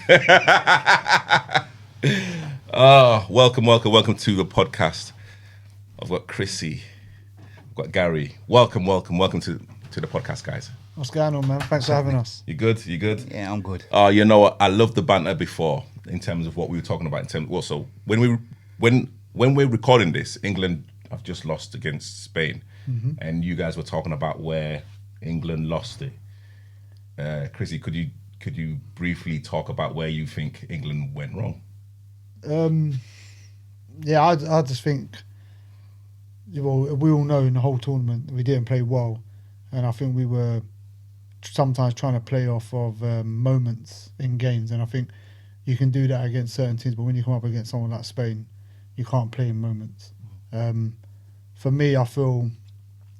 Welcome to the podcast. I've got Chrissy, I've got Gary. Welcome to the podcast, guys. What's going on, man? Thanks for having us. You good? Yeah, I'm good. You know what? I love the banter before in terms of what we were talking about. So when we're recording this, England have just lost against Spain, and you guys were talking about where England lost it. Chrissy, could you briefly talk about where you think England went wrong? I just think, well, we all know in the whole tournament we didn't play well, and I think we were sometimes trying to play off of moments in games, and I think you can do that against certain teams, but when you come up against someone like Spain, you can't play in moments. For me, I feel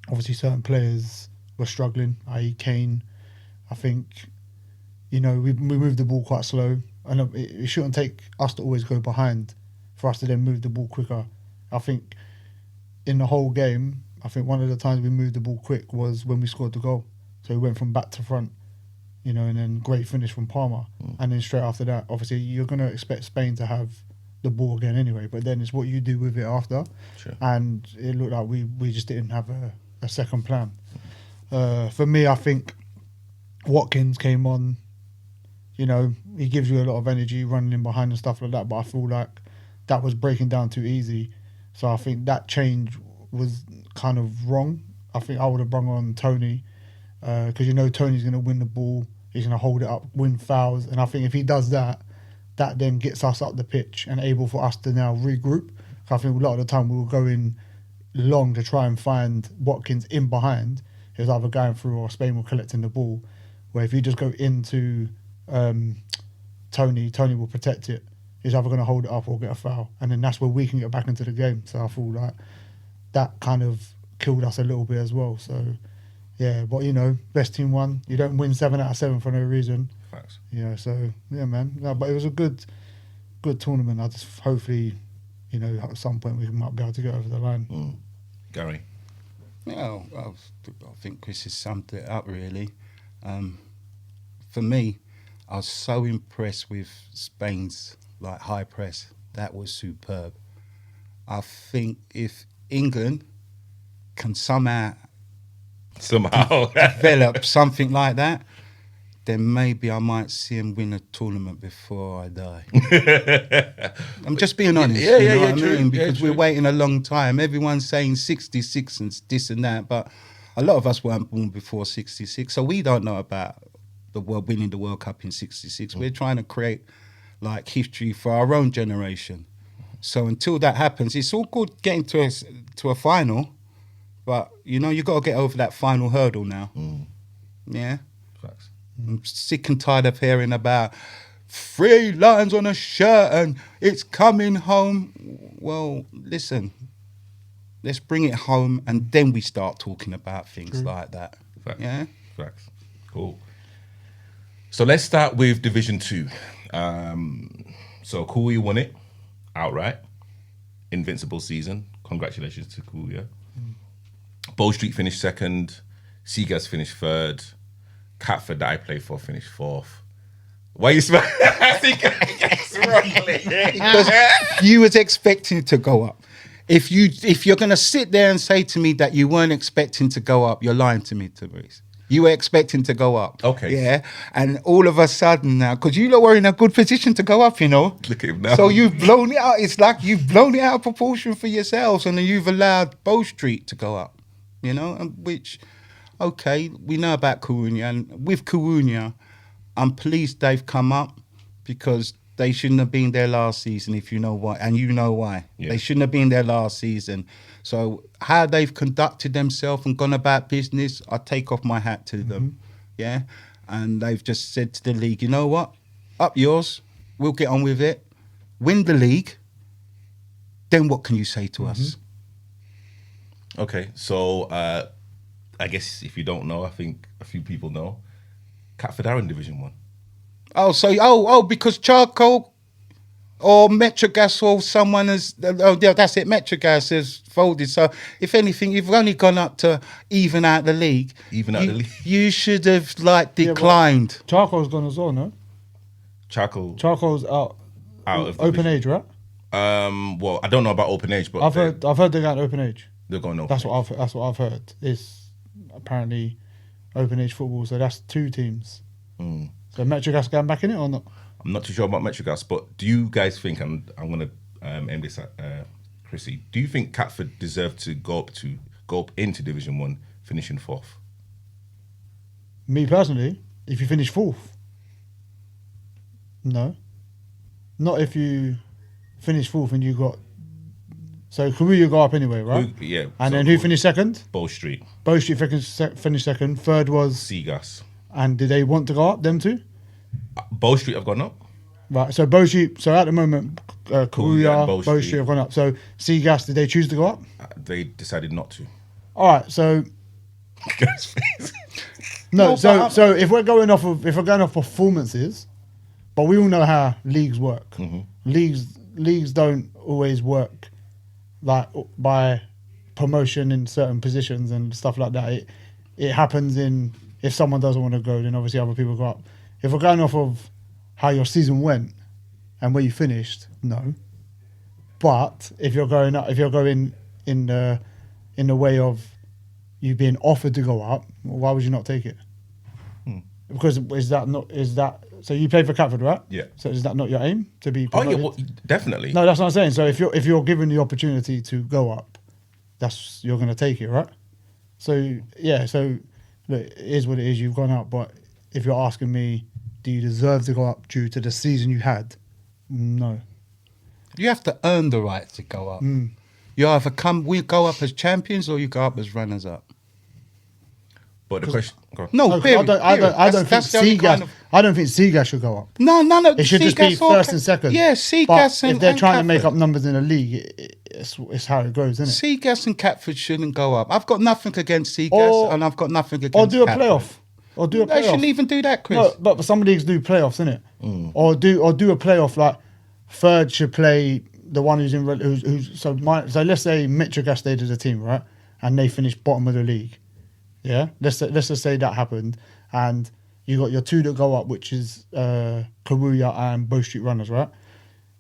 obviously certain players were struggling, i.e. Kane. I think, we moved the ball quite slow, and it shouldn't take us to always go behind for us to then move the ball quicker. I think in the whole game, I think one of the times we moved the ball quick was when we scored the goal. So we went from back to front, and then great finish from Palmer. And then straight after that, obviously, you're going to expect Spain to have the ball again anyway, but then it's what you do with it after. Sure. And it looked like we just didn't have a second plan. For me, I think Watkins came on, he gives you a lot of energy running in behind and stuff like that, but I feel like that was breaking down too easy. So I think that change was kind of wrong. I think I would have brought on Tony, because Tony's going to win the ball, he's going to hold it up, win fouls, and I think if he does that, that then gets us up the pitch and able for us to now regroup. I think a lot of the time we were going long to try and find Watkins in behind. He was either going through or Spain were collecting the ball, where if you just go into Tony will protect it. He's either going to hold it up or get a foul, and then that's where we can get back into the game. So I feel like that kind of killed us a little bit as well. So yeah, but best team won. You don't win 7 out of 7 for no reason. Facts. So yeah, man. No, but it was a good tournament. I just hopefully, at some point we might be able to get over the line. Gary. Yeah, I think Chris has summed it up really. For me, I was so impressed with Spain's high press. That was superb. I think if England can somehow develop something like that, then maybe I might see him win a tournament before I die. I'm just being honest. I mean? Because we're waiting a long time. Everyone's saying 66 and this and that, but a lot of us weren't born before 66, so we don't know about the world winning the World Cup in 66. We're trying to create history for our own generation. So until that happens, it's all good getting to a final, but you got to get over that final hurdle now. Yeah. Facts. I'm sick and tired of hearing about 3 lines on a shirt and it's coming home. Well, listen, let's bring it home and then we start talking about things like that. Facts. Yeah? Facts. Cool. So let's start with Division 2. So Kuya won it outright. Invincible season. Congratulations to Kuya. Bow Street finished second. Seagas finished third. Catford that I play for finished fourth. Why are you smiling? I think because you was expecting to go up. If you're going to sit there and say to me that you weren't expecting to go up, you're lying to me, Therese. You were expecting to go up. Okay. Yeah. And all of a sudden now, because you lot were in a good position to go up, Look at him now. So you've blown it out. It's like you've blown it out of proportion for yourselves, and then you've allowed Bow Street to go up, which, okay, we know about Coruña. And with Coruña, I'm pleased they've come up because they shouldn't have been there last season, if you know why. And you know why. Yeah. They shouldn't have been there last season. So how they've conducted themselves and gone about business, I take off my hat to them. Yeah. And they've just said to the league, you know what? Up yours. We'll get on with it. Win the league. Then what can you say to us? Okay. So I guess if you don't know, I think a few people know. Catford are in Division 1. Because Charcoal or Metrogas or someone has, that's it, Metrogas has folded. So if anything, you've only gone up to even out the league. Even out the league. You should have declined. Charcoal's gone as well, no? Charcoal's out of open division. age, right? Well, I don't know about open age, but I've heard they're going open age. they're going open. That's what I've heard. It's apparently open age football, so that's 2 teams. So Metrogas going back in it or not? I'm not too sure about Metrogas, but do you guys think, and I'm going to end this at Chrissy, do you think Catford deserve to go up into Division 1, finishing 4th? Me personally, if you finish 4th, no. Not if you finish 4th and you got... So Korea go up anyway, right? Yeah. And then who finished second? Bow Street. Bow Street finished second. Third was... Seagas. And did they want to go up, them two? Bow Street have gone up. Right, so Bow Street... So at the moment, Korea, and Bow Bow Street have gone up. So Seagas, did they choose to go up? They decided not to. All right, so... Guy's face. No, so if we're going off performances, but we all know how leagues work. Mm-hmm. Leagues don't always work like by promotion in certain positions and stuff like that. It happens if someone doesn't want to go, then obviously other people go up. If we're going off of how your season went and where you finished, no. But if you're going in the way of you being offered to go up, why would you not take it? Because so you play for Catford, right? Yeah. So is that not your aim to be Oh promoted? yeah, well, definitely. No, that's what I'm saying. So if you're given the opportunity to go up, you're going to take it, right? So yeah, so look, it is what it is. You've gone up, but if you're asking me, do you deserve to go up due to the season you had? No. You have to earn the right to go up. You either we go up as champions or you go up as runners up. But the question, go on. No, period. I don't think Seagas should go up. No. It should just be first and second. Yeah, But Seagas and if they're trying to make Catford. up numbers in the league, it's how it goes, isn't it? Seagas and Catford shouldn't go up. I've got nothing against Seagas Or- and I've got nothing against Or do a Catford. playoff. Or do a They shouldn't playoff. even do that, Chris. No, but some leagues do playoffs, innit? Or do a playoff like third should play the one who's in so let's say Metrogas stayed as a team, right? And they finished bottom of the league. Yeah? Let's just say that happened and you got your 2 that go up, which is Karuya and Bow Street Runners, right?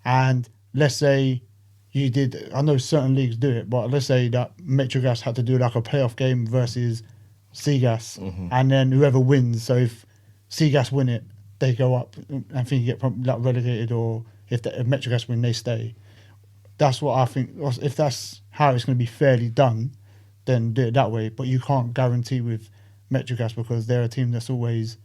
And let's say you did, I know certain leagues do it, but let's say that Metrogas had to do like a playoff game versus Seagas, and then whoever wins. So if Seagas win it, they go up. I think you get like relegated, or if Metrogas win, they stay. That's what I think. If that's how it's going to be fairly done, then do it that way. But you can't guarantee with Metrogas because they're a team that's always,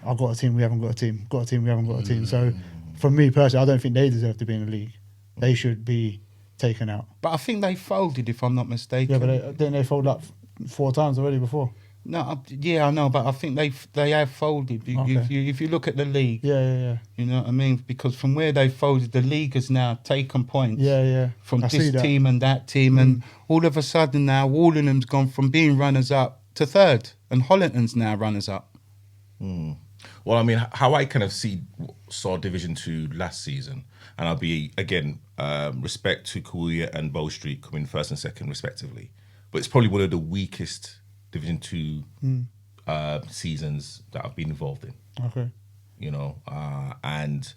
I've got a team, we haven't got a team. Got a team, we haven't got a team. So for me personally, I don't think they deserve to be in the league. They should be taken out. But I think they folded, if I'm not mistaken. Yeah, but didn't they fold up 4 times already before? No, I know, but I think they have folded. Okay. If you look at the league, Yeah. you know what I mean? Because from where they folded, the league has now taken points Yeah. from I see this that. team and that team, and all of a sudden now Wallenham's gone from being runners up to third, and Hollington's now runners up. Well, I mean, how I kind of saw Division 2 last season, and I'll be, again, respect to Korea and Bow Street coming first and second, respectively. But it's probably one of the weakest Division 2 seasons that I've been involved in. Okay. You know, and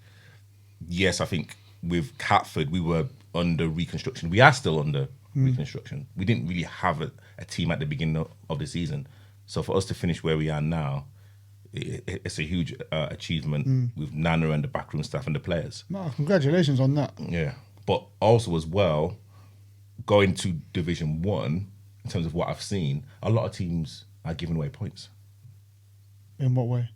yes, I think with Catford, we were under reconstruction. We are still under reconstruction. We didn't really have a team at the beginning of the season. So for us to finish where we are now, it's a huge achievement with Nana and the backroom staff and the players. No, congratulations on that. Yeah. But also as well, going to Division 1, in terms of what I've seen, a lot of teams are giving away points. In what way?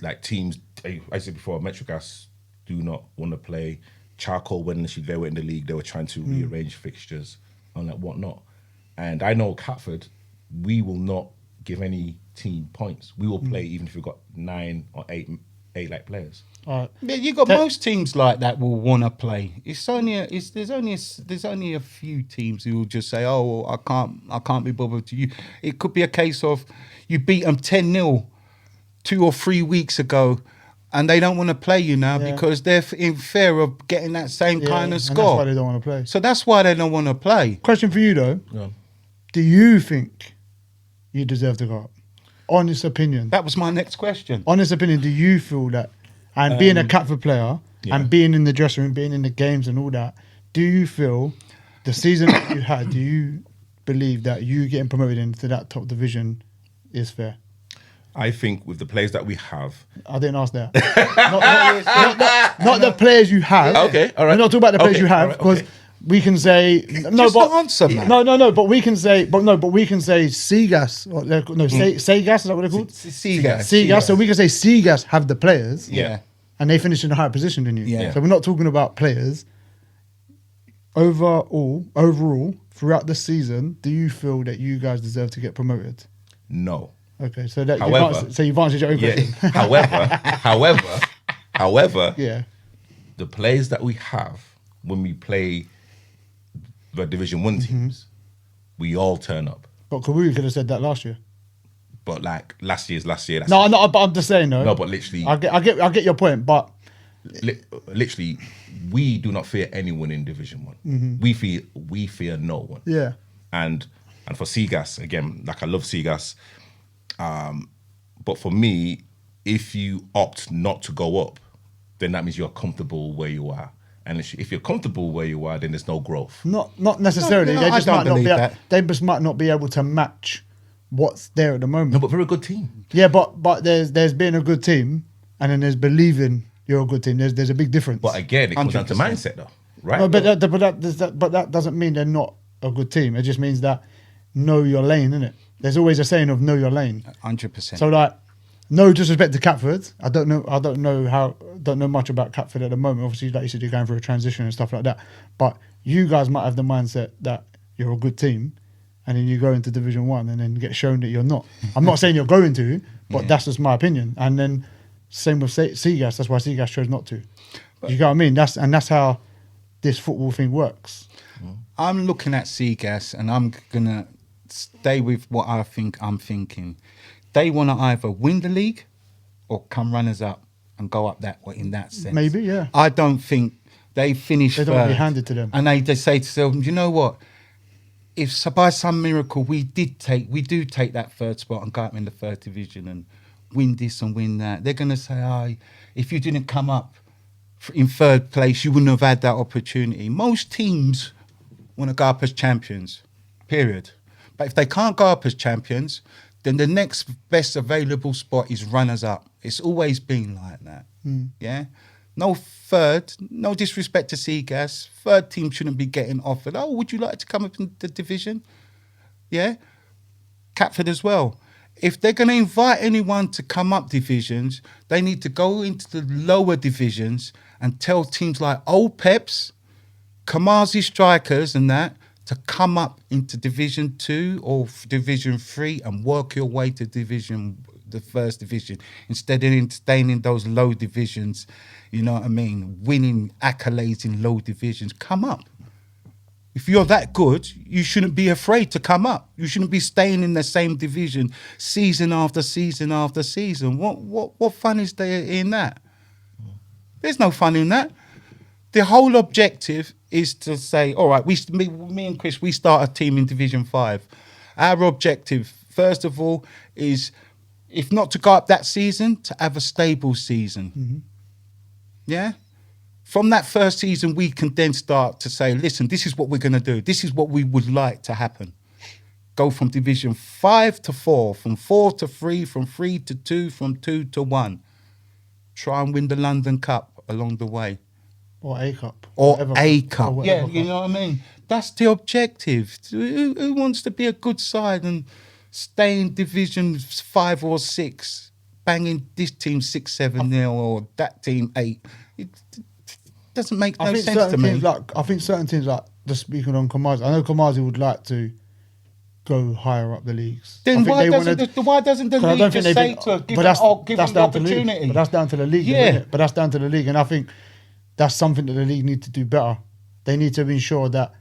Like teams, I said before, Metrogas do not want to play. Charcoal, when they were in the league, they were trying to rearrange fixtures and like whatnot. And I know Catford, we will not give any team points. We will play even if we've got 9 or 8 like players. All right. Yeah, you got most teams like that will want to play. There's only a few teams who will just say, "Oh, well, I can't be bothered to you." It could be a case of you beat them 10-0 2 or 3 weeks ago, and they don't want to play you now because they're in fear of getting that same kind of and score. that's why they don't want to play. So that's why they don't want to play. Question for you though: Yeah. do you think you deserve to go up? Honest opinion. That was my next question. Honest opinion. Do you feel that and being a Catford player Yeah. and being in the dressing room, being in the games and all that, do you feel the season that you had, do you believe that you getting promoted into that top division is fair? I think with the players that we have, I didn't ask that. not the players you have. Okay, all right. We're not talking about the players Okay, you have all right, because okay. we can say no, Just but answer, man. no, but we can say Seagas. Seagas, is that what they're called? Seagas. Seagas. So we can say Seagas have the players, Yeah. and they finish in a higher position than you. Yeah. So we're not talking about players. Overall, throughout the season, do you feel that you guys deserve to get promoted? no. Okay, so that However- you've answered your own Yeah. question. However, Yeah. the players that we have when we play the Division 1 teams, we all turn up. But Kawhi could have said that last year. But like last year. That's No, but I'm just saying though. No, but literally, I get your point, but literally, we do not fear anyone in Division 1. We fear no one. yeah, And for Seagas, again, like I love Seagas, but for me, if you opt not to go up, then that means you're comfortable where you are. And if you're comfortable where you are, then there's no growth. not necessarily. No, they I just don't might not believe be. that. They just might not be able to match what's there at the moment. No, but we're a good team. Yeah, but there's being a good team, and then there's believing you're a good team. There's a big difference. But again, it comes down to 100%. mindset, though, right? No, but that doesn't mean they're not a good team. It just means that know your lane, innit? There's always a saying of know your lane. 100%. So like, no disrespect to Catford. I don't know much about Catford at the moment. Obviously, like you said, you're going through a transition and stuff like that. But you guys might have the mindset that you're a good team, and then you go into Division 1 and then get shown that you're not. I'm not saying you're going to, but that's just my opinion. And then same with Seagas. That's why Seagas chose not to. You get what I mean? That's how this football thing works. I'm looking at Seagas and I'm going to stay with what I think I'm thinking. They want to either win the league or come runners up and go up that way in that sense. Maybe, yeah. I don't think they finish They don't want to be third. handed to them. And they say to themselves, you know what? If by some miracle we do take that third spot and go up in the third division and win this and win that, they're going to say, if you didn't come up in third place, you wouldn't have had that opportunity. Most teams want to go up as champions, period. But if they can't go up as champions, then the next best available spot is runners up. It's always been like that. Yeah. No third, no disrespect to Seagas. Third team shouldn't be getting offered. Oh, would you like to come up in the division? Yeah. Catford as well. If they're going to invite anyone to come up divisions, they need to go into the lower divisions and tell teams like Old Peps, Kamazi Strikers and that to come up into Division 2 or Division 3 and work your way to the first division instead of staying in those low divisions, you know what I mean, winning accolades in low divisions. Come up. If you're that good, you shouldn't be afraid to come up. You shouldn't be staying in the same division season after season after season. What fun is there in that? There's no fun in that. The whole objective is to say, all right, me and Chris, we start a team in Division 5. Our objective, first of all, is, if not to go up that season, to have a stable season. Yeah? From that first season, we can then start to say, listen, this is what we're going to do. This is what we would like to happen. Go from Division 5 to 4, from 4 to 3, from 3 to 2, from 2 to 1. Try and win the London Cup along the way. Or A Cup. Or Whatever A cup. Cup. Or Yeah, whatever you cup. know what I mean? That's the objective. Who wants to be a good side and stay in Division 5 or 6, banging this team 6-7-0 or that team 8? It doesn't make no sense to me. I think certain teams, like, just speaking on Kamazi, I know Kamazi would like to go higher up the leagues. I Then think why they doesn't wanted- the I league don't just think say they've to her, been- give but them the down to the league. opportunity? But that's down to the league, Yeah. isn't it? But that's down to the league, and I think that's something that the league need to do better. They need to ensure that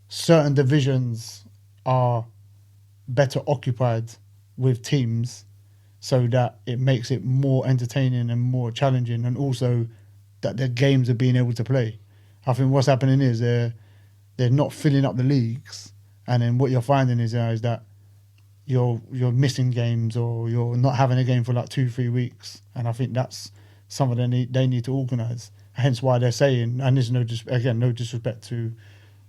certain divisions are better occupied with teams, so that it makes it more entertaining and more challenging, and also that their games are being able to play. I think what's happening is they're not filling up the leagues, and then what you're finding is that you're missing games, or you're not having a game for like 2-3 weeks, and I think that's something they need to organise. Hence why they're saying, and there's no disrespect to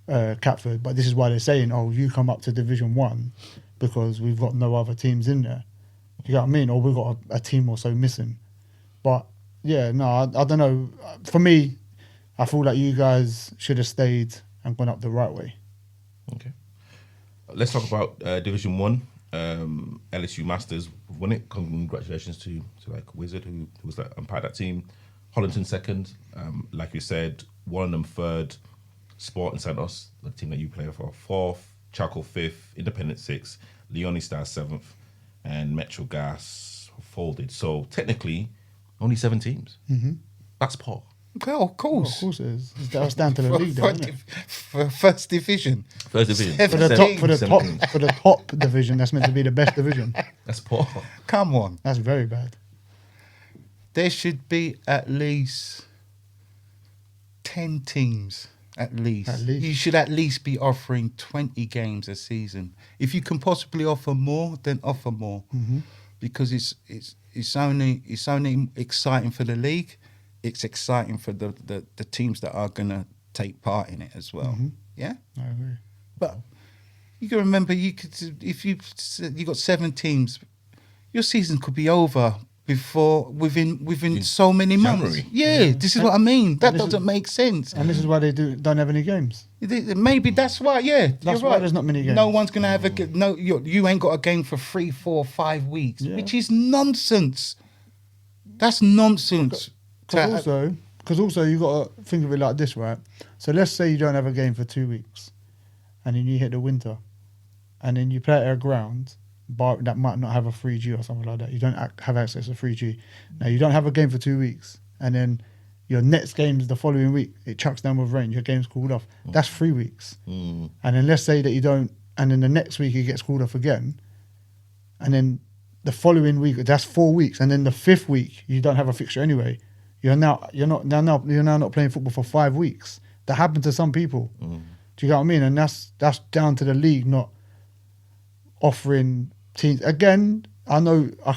Catford, but this is why they're saying, oh, you come up to Division 1 because we've got no other teams in there. You know what I mean? Or we've got a team or so missing. But yeah, no, I don't know. For me, I feel like you guys should have stayed and gone up the right way. Okay. Let's talk about Division 1. LSU Masters won it. Congratulations to like Wizard, who was like part of that team. Hollington second. Like you said, Warrenham third. Sporting Santos, the team that you play for, fourth. Charcoal fifth. Independent sixth. Leone Stars seventh. And Metro Gas folded. So technically, only 7 teams. Mm-hmm. That's poor. Well, of course. Well, of course it is. That's down to the league, though, isn't it? For First Division. First Division. For the top division, that's meant to be the best division. That's poor. Come on. That's very bad. There should be at least 10 teams. At least. You should at least be offering 20 games a season. If you can possibly offer more, then offer more. Mm-hmm. Because it's only exciting for the league. It's exciting for the teams that are going to take part in it as well. Mm-hmm. Yeah? I agree. But you can remember, if you got 7 teams, your season could be over within so many months. Yeah, this is what I mean. That doesn't make sense. And this is why they don't have any games. Maybe that's why. Yeah, that's why there's not many games. No one's gonna have you ain't got a game for 3, 4, 5 weeks, which is nonsense. That's nonsense. Because also you got to think of it like this, right? So let's say you don't have a game for 2 weeks, and then you hit the winter, and then you play at a ground bar that might not have a 3G or something like that. You don't have access to 3G. Now you don't have a game for 2 weeks, and then your next game is the following week. It chucks down with rain. Your game's called off. That's 3 weeks. And then let's say that you don't, and then the next week it gets called off again, and then the following week that's 4 weeks, and then the 5th week you don't have a fixture anyway. You're now not playing football for 5 weeks. That happened to some people. Do you get what I mean? And that's down to the league not offering teams. Again, I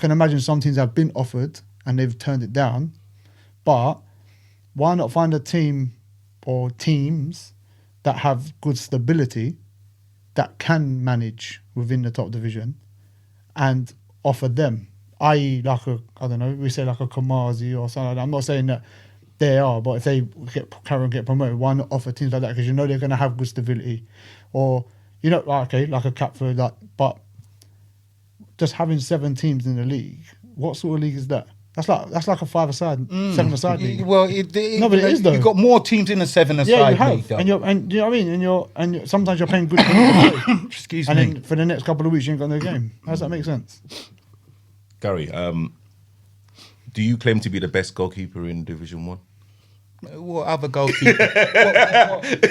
can imagine some teams have been offered and they've turned it down. But why not find a team or teams that have good stability that can manage within the top division and offer them, i.e. like we say like a Kamazi or something like that. I'm not saying that they are, but if they get promoted, why not offer teams like that? Because they're going to have good stability. Or, like a Catford, but just having 7 teams in the league, what sort of league is that? That's like a 5-a-side, 7-a-side league. Well, no, but it is though. You've got more teams in a 7-a-side you have. league. Though. And you know what I mean? And sometimes you're paying good for the Excuse me. And then for the next couple of weeks, you ain't got no game. How does that make sense? Gary, do you claim to be the best goalkeeper in Division 1? What other goalkeeper?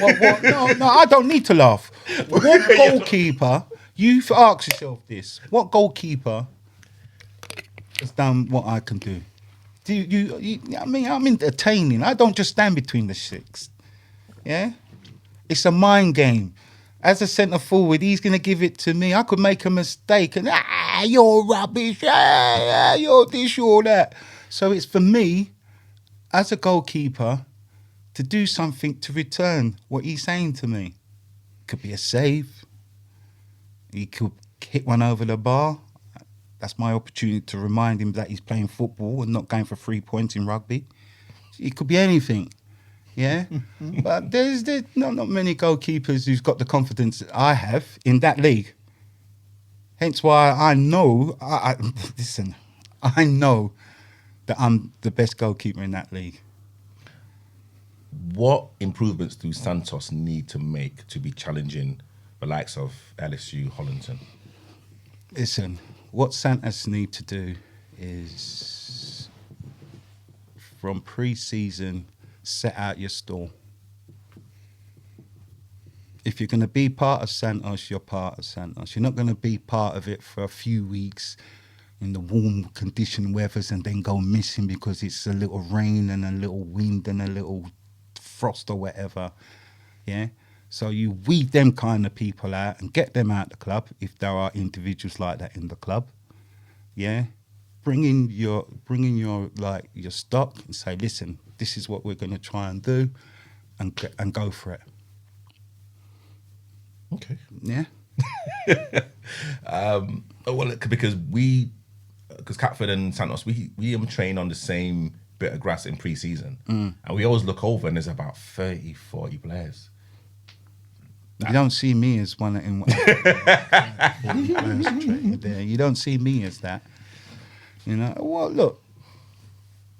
what? No, I don't need to laugh. What goalkeeper? You've asked yourself this. What goalkeeper has done what I can do? I mean, I'm entertaining. I don't just stand between the six. Yeah? It's a mind game. As a centre forward, he's going to give it to me. I could make a mistake and, you're rubbish. You're this, you're that. So it's for me, as a goalkeeper, to do something to return what he's saying to me. Could be a save. He could hit one over the bar. That's my opportunity to remind him that he's playing football and not going for 3 points in rugby. It could be anything. Yeah? But there's not many goalkeepers who's got the confidence that I have in that league. Hence why I know, listen, I know that I'm the best goalkeeper in that league. What improvements do Santos need to make to be challenging the likes of LSU, Hollington? Listen, what Santos need to do is, from pre-season, set out your stall. If you're going to be part of Santos, you're part of Santos. You're not going to be part of it for a few weeks in the warm condition weathers and then go missing because it's a little rain and a little wind and a little frost or whatever. Yeah? So you weed them kind of people out and get them out the club if there are individuals like that in the club. Yeah? bring in your like your stock and say, listen, this is what we're going to try and do, and go for it. Okay. Yeah. Well, because Catford and Santos, we train on the same bit of grass in pre-season, and we always look over and there's about 30, 40 players. You don't see me as one in there. You don't see me as that. You know. Well, look,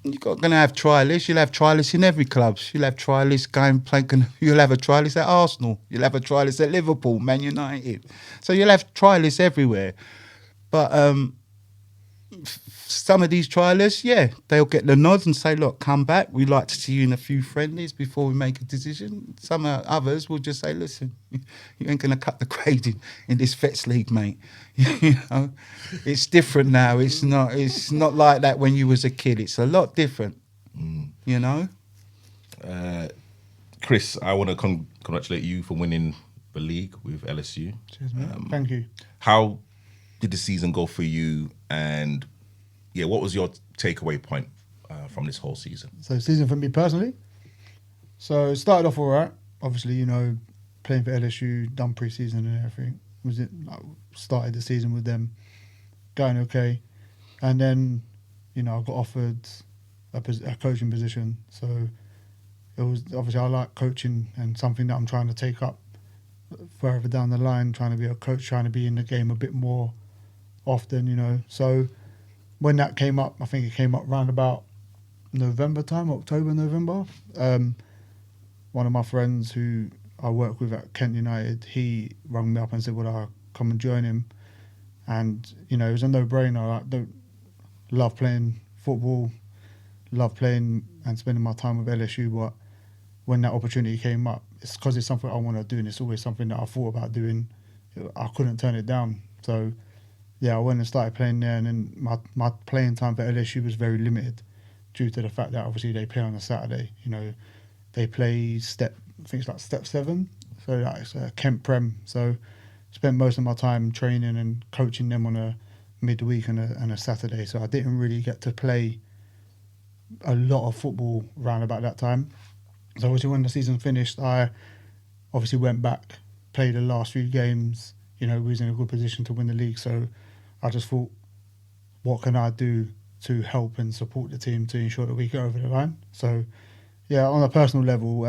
you're gonna have trialists. You'll have trialists in every club. You'll have trialists going playing. You'll have a trialist at Arsenal. You'll have a trialist at Liverpool, Man United. So you'll have trialists everywhere. But some of these trialists, yeah, they'll get the nod and say, look, come back. We'd like to see you in a few friendlies before we make a decision. Some others will just say, listen, you ain't going to cut the grade in this Vets League, mate. You know, it's different now. It's not like that when you was a kid. It's a lot different, you know. Chris, I want to congratulate you for winning the league with LSU. Cheers, mate. Thank you. How did the season go for you? And yeah, what was your takeaway point from this whole season? So season for me personally. So it started off all right. Obviously, you know, playing for LSU, done pre-season and everything. Started the season with them, going okay. And then, you know, I got offered a coaching position. So it was, obviously I like coaching and something that I'm trying to take up further down the line, trying to be a coach, trying to be in the game a bit more often, you know. So when that came up, I think it came up round about October, November. One of my friends who I work with at Kent United, he rang me up and said, would I come and join him? And, you know, it was a no-brainer. I don't love playing football, love playing and spending my time with LSU, but when that opportunity came up, it's because it's something I want to do and it's always something that I thought about doing. I couldn't turn it down. So, yeah, I went and started playing there, and then my playing time for LSU was very limited due to the fact that obviously they play on a Saturday. You know, they play step 7, so that's Kent Prem. So spent most of my time training and coaching them on a midweek and a Saturday. So I didn't really get to play a lot of football around about that time. So obviously when the season finished, I obviously went back, played the last few games. You know, we was in a good position to win the league. So I just thought, what can I do to help and support the team to ensure that we get over the line? So, yeah, on a personal level,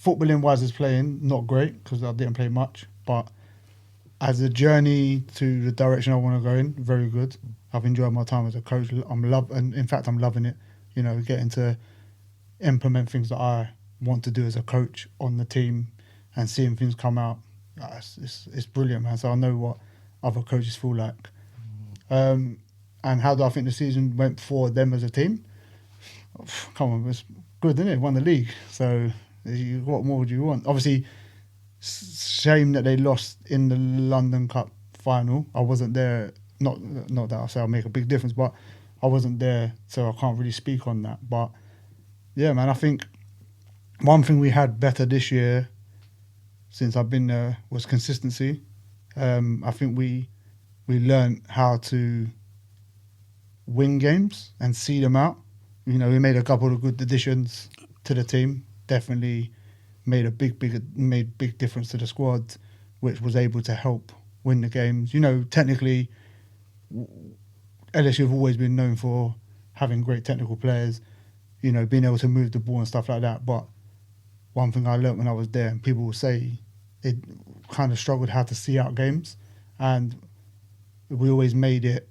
footballing wise as playing, not great because I didn't play much. But as a journey to the direction I want to go in, very good. I've enjoyed my time as a coach. I'm loving it. You know, getting to implement things that I want to do as a coach on the team and seeing things come out. It's brilliant, man. So I know what other coaches feel like. And how do I think the season went for them as a team? Come on, it's good, isn't it? Won the league. So what more would you want? Obviously, shame that they lost in the London Cup final. I wasn't there. Not that I say I'll make a big difference, but I wasn't there, so I can't really speak on that. But yeah, man, I think one thing we had better this year since I've been there was consistency. I think we learned how to win games and see them out. You know, we made a couple of good additions to the team. Definitely made big difference to the squad, which was able to help win the games. You know, technically, LSU have always been known for having great technical players, you know, being able to move the ball and stuff like that. But one thing I learnt when I was there, and people will say they kind of struggled how to see out games, and we always made it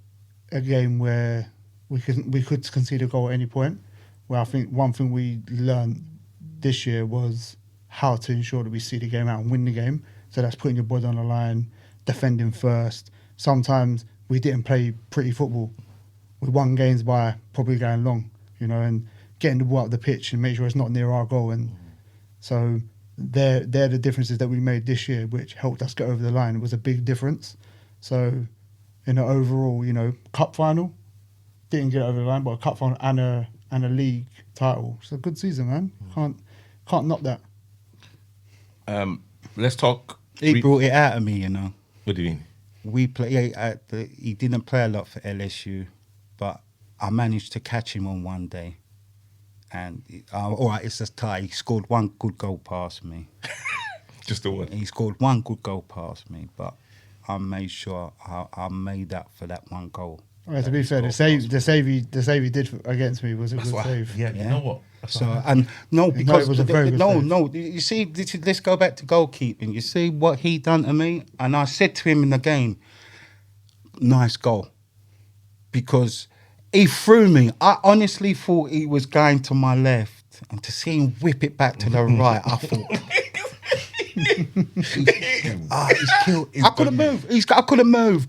a game where we could concede a goal at any point. Where I think one thing we learned this year was how to ensure that we see the game out and win the game. So that's putting your body on the line, defending first. Sometimes we didn't play pretty football. We won games by probably going long, you know, and getting the ball up the pitch and make sure it's not near our goal. And so they're the differences that we made this year, which helped us get over the line. It was a big difference. So in the overall, you know, cup final, didn't get over the line, but a cup final and a league title. It's a good season, man. Can't knock that. Let's talk. He brought it out of me, you know. What do you mean? we play. He didn't play a lot for LSU, but I managed to catch him on one day. And all right, it's a tie. He scored one good goal past me. Just the one. He scored one good goal past me, but I made sure I made up for that one goal. Well, to be fair, the save he did against me was a good save. Yeah, you know what? And no, because it was a very good save. no. You see, let's go back to goalkeeping. You see what he done to me, and I said to him in the game, "Nice goal," because he threw me. I honestly thought he was going to my left, and to see him whip it back to the right, I thought. He's killed. I couldn't move. I couldn't move.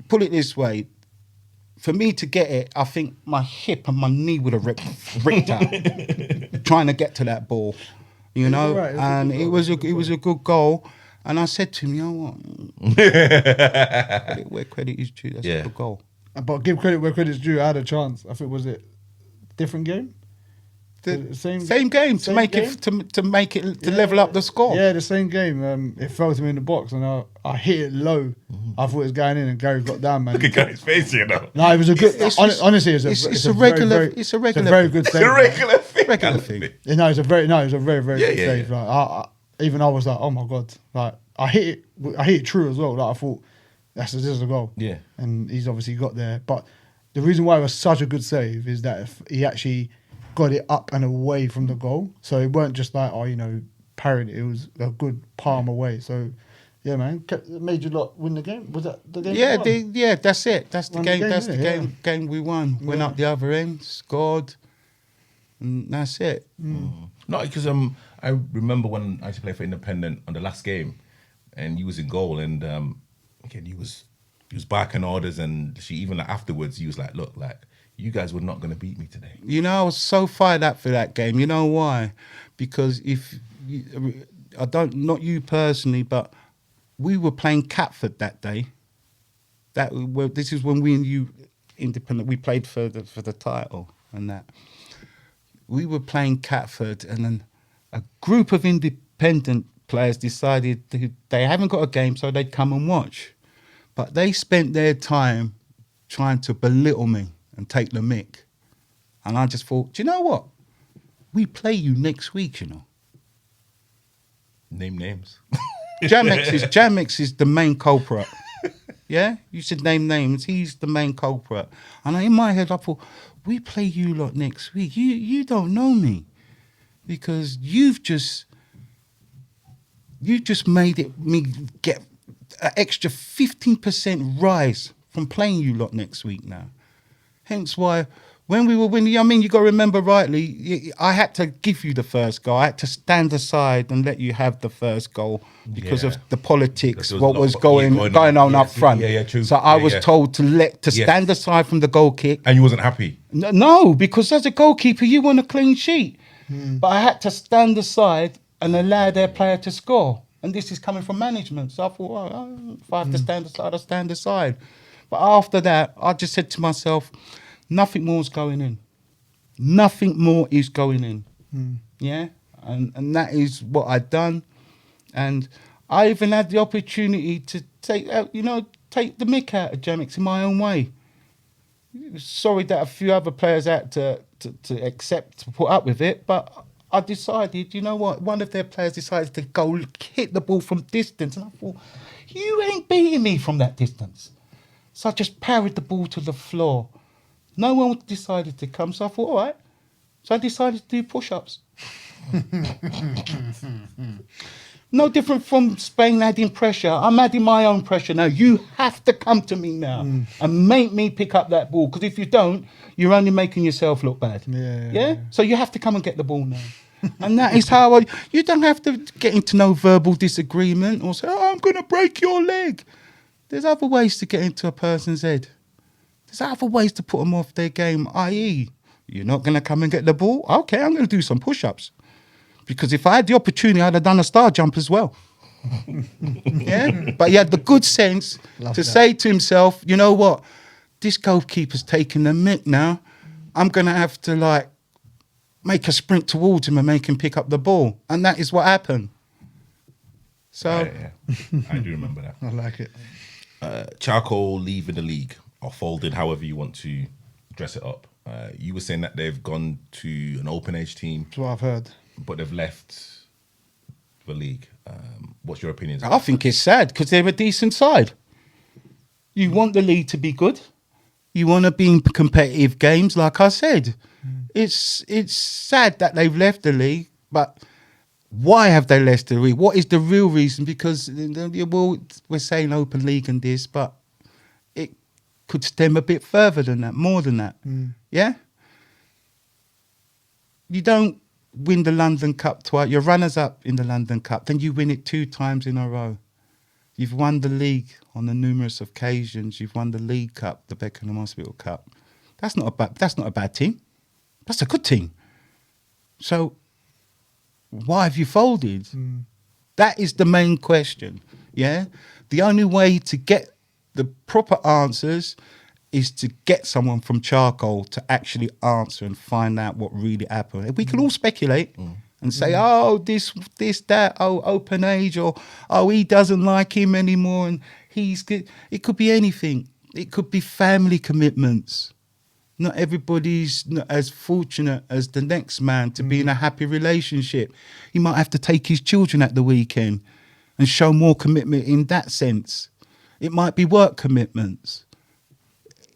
Put it this way. For me to get it, I think my hip and my knee would have ripped out trying to get to that ball, you know. And it was a good goal. And I said to him, you know what? Where credit is due. That's a good goal. But give credit where credit's due. I had a chance. I think was it different game. Same game to make it level up the score. Yeah, the same game. It fell to me in the box and I hit it low. I thought it was going in and Gary got down, man. Look at Gary's face, you know. No, it was a good. Honestly, it's a very good save. It's a regular thing. It was a very good save. Like, I was like, oh my god, like I hit it true as well. Like I thought, this is a goal. Yeah, and he's obviously got there. But the reason why it was such a good save is that if he actually got it up and away from the goal, so it weren't just like parried it. It was a good palm away. So. Yeah, man. It made you lot win the game. Was that the game? Yeah, that's it. That's the game. That's the game we won. Went up the other end, scored, and that's it. No, because I remember when I used to play for Independent on the last game, and he was in goal, and again he was barking orders, and even afterwards he was like, "Look, like you guys were not going to beat me today." You know, I was so fired up for that game. You know why? Because not you personally, but we were playing Catford that day. This is when we and you, Independent, we played for the title and that. We were playing Catford, and then a group of Independent players decided they haven't got a game, so they'd come and watch. But they spent their time trying to belittle me and take the mick. And I just thought, do you know what? We play you next week, you know. Name names. Jamex is the main culprit. Yeah? You should name names. He's the main culprit. And in my head, I thought, we play you lot next week. You don't know me. Because you've just made me get an extra 15% rise from playing you lot next week now. Hence why when we were winning, you got to remember rightly, I had to give you the first goal. I had to stand aside and let you have the first goal because of the politics, what was going on up front. Yeah, true. So I was told to stand aside from the goal kick. And you wasn't happy? No, because as a goalkeeper, you want a clean sheet. But I had to stand aside and allow their player to score. And this is coming from management. So I thought, if I have to stand aside, I'll stand aside. But after that, I just said to myself, nothing more is going in. Nothing more is going in. Yeah? And that is what I'd done. And I even had the opportunity to take the mick out of Jamex in my own way. Sorry that a few other players had to accept, to put up with it, but I decided, you know what, one of their players decided to go hit the ball from distance, and I thought, you ain't beating me from that distance. So I just parried the ball to the floor. No one decided to come, so I thought, all right. So I decided to do push-ups. No different from Spain adding pressure. I'm adding my own pressure now. You have to come to me now and make me pick up that ball, because if you don't, you're only making yourself look bad. Yeah? So you have to come and get the ball now. And that is how you don't have to get into no verbal disagreement or say, I'm going to break your leg. There's other ways to get into a person's head. There's other ways to put them off their game, i.e., you're not going to come and get the ball? Okay, I'm going to do some push-ups. Because if I had the opportunity, I'd have done a star jump as well. Yeah? But he had the good sense say to himself, you know what? This goalkeeper's taking the mick now. I'm going to have to, make a sprint towards him and make him pick up the ball. And that is what happened. So Yeah. I do remember that. I like it. Charcoal leaving the league or folded, however you want to dress it up. You were saying that they've gone to an open age team, That's what I've heard. but they've left the league. What's your opinions? I think it's sad because they're a decent side. You want the league to be good. You want to be in competitive games, like I said. It's sad that they've left the league, but why have they left the league? What is the real reason? Because well, we're saying open league and this, but it could stem a bit further than that, more than that. Yeah? You don't win the London Cup twice. You're runners-up in the London Cup. Then you win it 2 times in a row. You've won the league on the numerous occasions. You've won the League Cup, the Beckenham Hospital Cup. That's not a bad team. That's a good team. So why have you folded? That is the main question. Yeah? The only way to get the proper answers is to get someone from Charcoal to actually answer and find out what really happened. We can all speculate and say, oh, this, that, oh, open age, or oh, he doesn't like him anymore and he's good. It could be anything. It could be family commitments. Not everybody's as fortunate as the next man to be in a happy relationship. He might have to take his children at the weekend and show more commitment in that sense. It might be work commitments.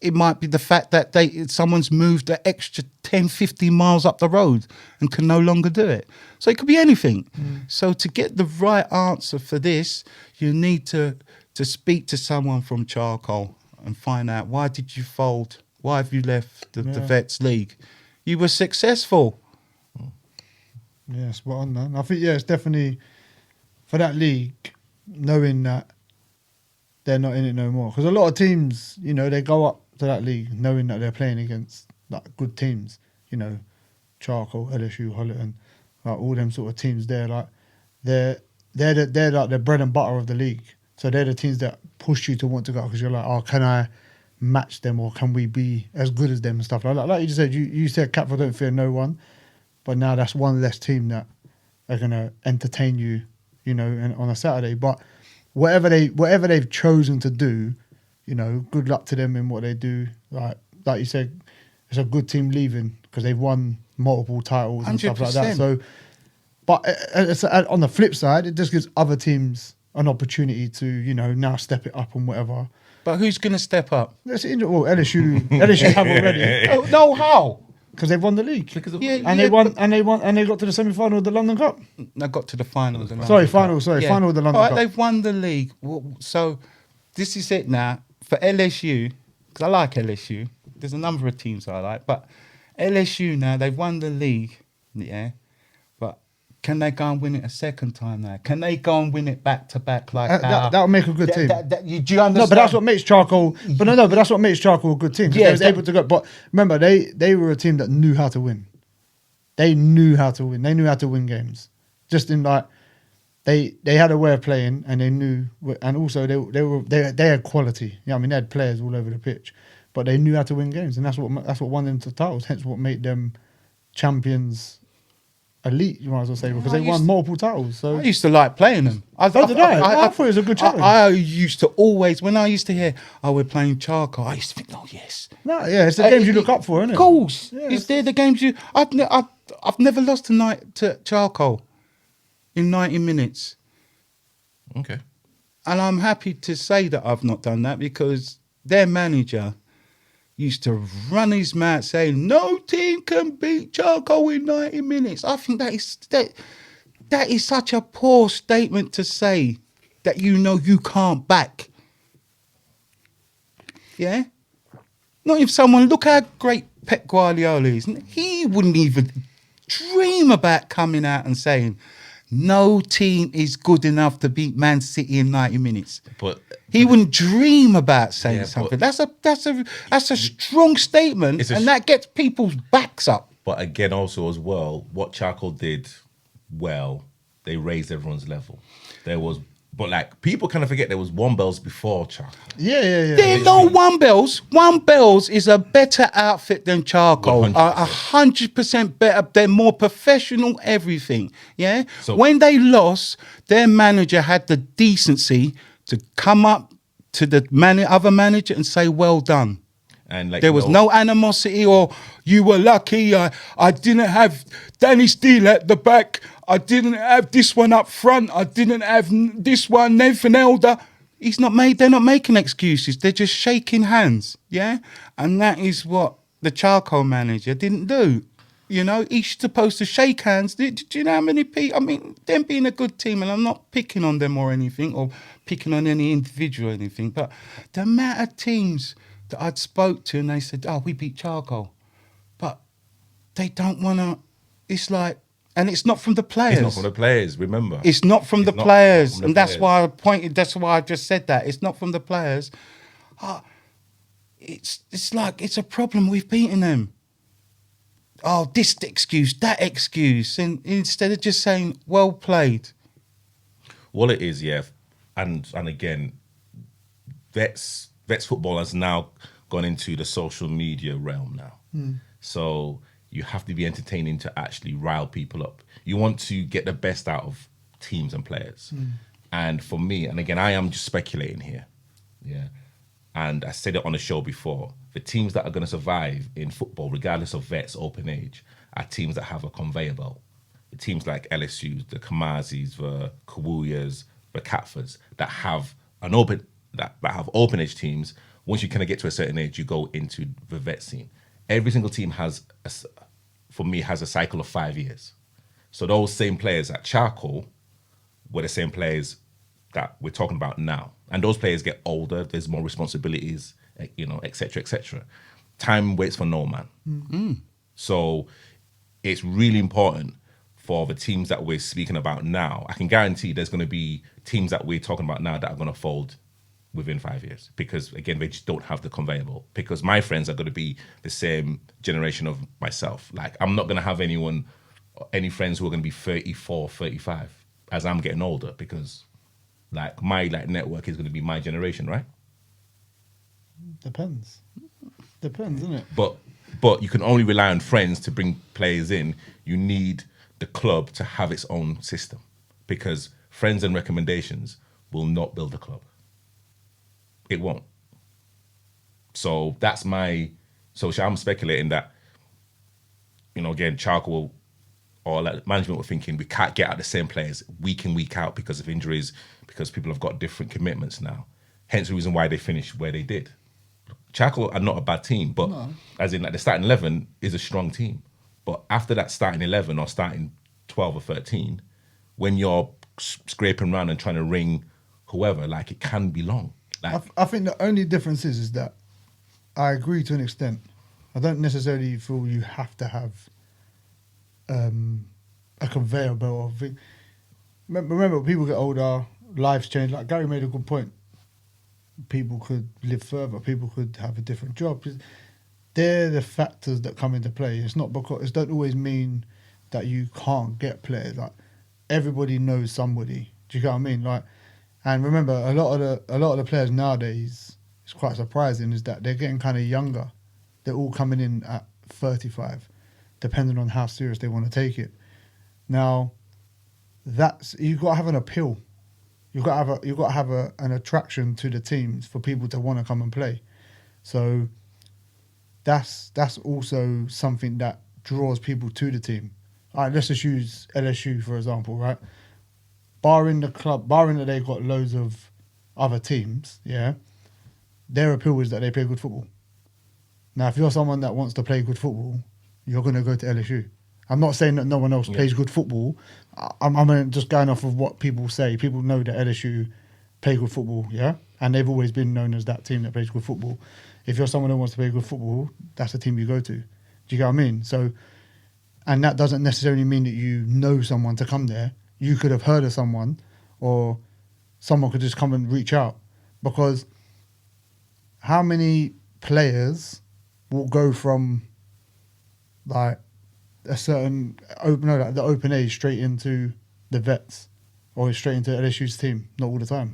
It might be the fact that someone's moved an extra 10, 15 miles up the road and can no longer do it. So it could be anything. So to get the right answer for this, you need to speak to someone from Charcoal and find out, why did you fold? Why have you left the Vets League? You were successful. Yeah, spot on, man. I think, it's definitely for that league, knowing that they're not in it no more. Because a lot of teams, they go up to that league knowing that they're playing against like good teams. Charcoal, LSU, Hollyton, like all them sort of teams. They're like they're like the bread and butter of the league. So they're the teams that push you to want to go because you're like, oh, can I match them or can we be as good as them and stuff like that. Like you just said, you said Catford don't fear no one, but now that's one less team that are gonna entertain you, on a Saturday. But whatever they've chosen to do, good luck to them in what they do. Like you said, it's a good team leaving because they've won multiple titles and stuff like that. 100%. So, but on the flip side, it just gives other teams an opportunity to now step it up and whatever. But who's going to step up? LSU have already. Oh, no, how? Because they've won the league. They They got to the semi-final of the London Cup. They got to the final of the London Final of the London All right, Cup. they've won the league. So this is it now for LSU, because I like LSU. There's a number of teams I like, but LSU now, they've won the league, but can they go and win it a second time now? Can they go and win it back to back like that? That'll make a good team. Do you understand? No, but that's what makes Charcoal. But but that's what makes Charcoal a good team. Yeah, they was able to go. But remember, they were a team that knew how to win. They knew how to win. They knew how to win games. Just in like they had a way of playing, and they knew. And also they had quality. They had players all over the pitch, but they knew how to win games, and that's what won them to titles. Hence, what made them champions. Elite, you might as well say, because they won multiple titles. So I used to like playing them. I thought it was a good challenge. I used to always, when I used to hear, we're playing Charcoal, I used to think, oh, yes. No, it's the games you look up for, isn't it? Of course. Yeah, Is there the games you... I've never lost to Charcoal in 90 minutes. Okay. And I'm happy to say that I've not done that because their manager used to run his mouth saying, no team can beat Charcoal in 90 minutes. I think that is such a poor statement to say that you can't back. Yeah? Not if someone, look how great Pep Guardiola is. He wouldn't even dream about coming out and saying, no team is good enough to beat Man City in 90 minutes. But he wouldn't dream about saying something. but- That's a strong statement, and that gets people's backs up. But again, also as well, what Charcoal did well, they raised everyone's level. There was But like people kind of forget there was one bells before Charcoal. Yeah. There are no One Bells. One Bells is a better outfit than Charcoal. 100%. 100% better. They're more professional, everything. Yeah. So- when they lost, their manager had the decency to come up to the other manager and say, "Well done." And like There was no animosity or you were lucky. I didn't have Danny Steele at the back. I didn't have this one up front. I didn't have this one, Nathan Elder. They're not making excuses. They're just shaking hands. Yeah. And that is what the Charcoal manager didn't do. You know, he's supposed to shake hands. Do you know how many people? I mean, them being a good team, and I'm not picking on them or anything, or picking on any individual or anything, but the amount of teams that I'd spoke to and they said, "Oh, we beat Charcoal," but they don't want to. It's like, and it's not from the players. It's not from the players. Remember, It's not from the not players, from the and that's players. why I pointed. That's why I just said that. It's not from the players. It's like it's a problem. We've beaten them. Oh, this excuse, that excuse, and instead of just saying "well played." Well, it is, yeah, and again, vets football has now gone into the social media realm now. So you have to be entertaining to actually rile people up. You want to get the best out of teams and players. And for me, and again, I am just speculating here, yeah. And I said it on the show before, the teams that are going to survive in football, regardless of vets, open age, are teams that have a conveyor belt. The teams like LSU's, the Kamazis, the Kawuyas, the Catfords, that have an open that have open age teams. Once you kind of get to a certain age, you go into the vet scene. Every single team has a cycle of 5 years. So those same players at Charcoal were the same players that we're talking about now. And those players get older, there's more responsibilities, you know, et cetera, et cetera. Time waits for no man. So it's really important for the teams that we're speaking about now. I can guarantee there's going to be teams that we're talking about now that are going to fold within 5 years because, again, they just don't have the conveyor belt. Because my friends are going to be the same generation of myself. Like, I'm not going to have any friends who are going to be 34, 35 as I'm getting older because, like, my network is going to be my generation, right? Depends, isn't it? But you can only rely on friends to bring players in. You need the club to have its own system because friends and recommendations will not build a club. It won't. So I'm speculating that, you know, again, Charcoal or like management were thinking we can't get out the same players week in, week out because of injuries, because people have got different commitments now. Hence the reason why they finished where they did. Charcoal are not a bad team, but as in like the starting 11 is a strong team. But after that starting 11 or starting 12 or 13, when you're scraping around and trying to ring whoever, like it can be long. Like, I think the only difference is that I agree to an extent. I don't necessarily feel you have to have a conveyor belt of thing. Remember, people get older, lives change. Like Gary made a good point. People could live further. People could have a different job. They're the factors that come into play. It's not because it don't always mean that you can't get players. Like everybody knows somebody. Do you get what I mean? Like, and remember, a lot of the players nowadays, it's quite surprising, is that they're getting kind of younger. They're all coming in at 35, depending on how serious they want to take it. Now, you've got to have an appeal. You've got to have an attraction to the teams for people to want to come and play. So that's also something that draws people to the team. All right, let's just use LSU for example, right? Barring that they've got loads of other teams, yeah, their appeal is that they play good football. Now, if you're someone that wants to play good football, you're going to go to LSU. I'm not saying that no one else plays good football. I'm just going off of what people say. People know that LSU play good football, yeah? And they've always been known as that team that plays good football. If you're someone who wants to play good football, that's the team you go to. Do you get what I mean? So, and that doesn't necessarily mean that you know someone to come there. You could have heard of someone, or someone could just come and reach out. Because how many players will go from like a certain the open age straight into the vets? or straight into LSU's team. Not all the time.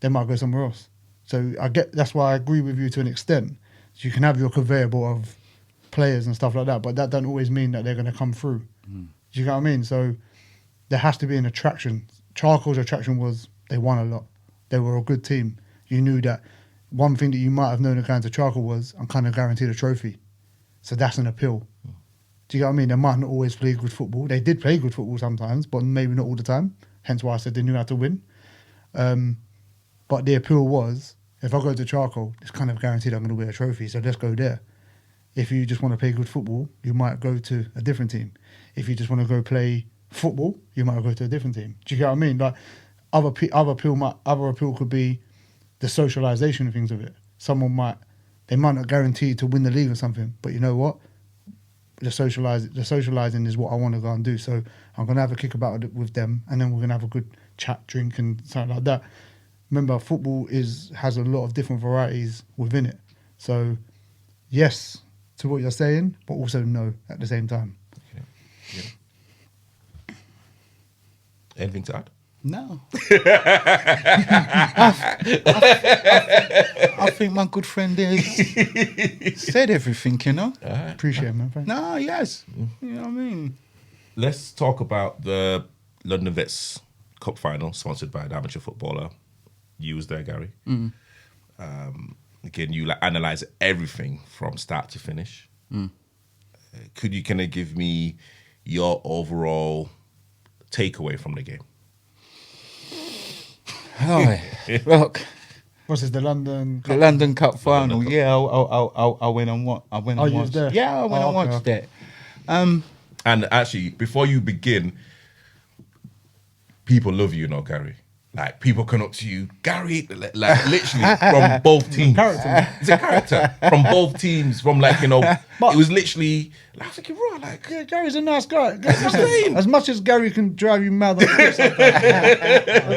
They might go somewhere else. So that's why I agree with you to an extent. So you can have your conveyor belt of players and stuff like that, but that doesn't always mean that they're going to come through. Do you get what I mean? So there has to be an attraction. Charcoal's attraction was they won a lot. They were a good team. You knew that one thing that you might have known going to Charcoal was I'm kind of guaranteed a trophy. So that's an appeal. Do you get what I mean? They might not always play good football. They did play good football sometimes, but maybe not all the time. Hence why I said they knew how to win. But the appeal was, if I go to Charcoal, it's kind of guaranteed I'm going to win a trophy, so let's go there. If you just want to play good football, you might go to a different team. If you just want to go play football, you might go to a different team. Do you get what I mean? Like other appeal could be the socialisation things of it. They might not guarantee to win the league or something, but you know what? The socialising is what I want to go and do. So I'm going to have a kick about it with them, and then we're going to have a good chat, drink, and something like that. Remember, football has a lot of different varieties within it. So, yes to what you're saying, but also no at the same time. Okay. Yeah. Anything to add? No. I think my good friend said everything, you know. Appreciate it, man. Thanks. No, yes. You know what I mean? Let's talk about the London Vets Cup final, sponsored by an amateur footballer. You was there, Gary. Again, you analyze everything from start to finish. Could you kind of give me your overall takeaway from the game? Oh, look, What's this, the London Cup? the London Cup final. Cup. Yeah, I went and watched. I went and you was watched. there? Yeah, I went and okay. watched it. And actually, before you begin, people love you, Gary. Like, people come up to you, Gary, like literally from both teams. Character. It's a character from both teams. From it was literally. I was thinking, right, like, Yeah, Gary's a nice guy. what I'm saying. As much as Gary can drive you mad on the course sometimes,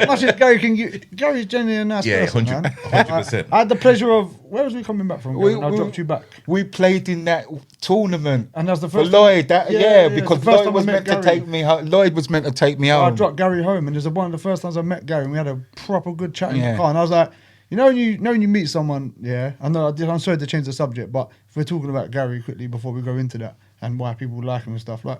as much as Gary can, Gary's genuinely a nice person, man. 100%. I had the pleasure of, where was we coming back from? Gary? I dropped you back. We played in that tournament. And that's the For first Lloyd, time- yeah, because it's the first Lloyd time was I met meant to Gary. take me home. Lloyd was meant to take me I home. dropped Gary home, and it was one of the first times I met Gary, and we had a proper good chat in Yeah. the car. And I was like, when you meet someone, yeah, I know I'm sorry to change the subject, but if we're talking about Gary quickly before we go into that and why people like him and stuff, like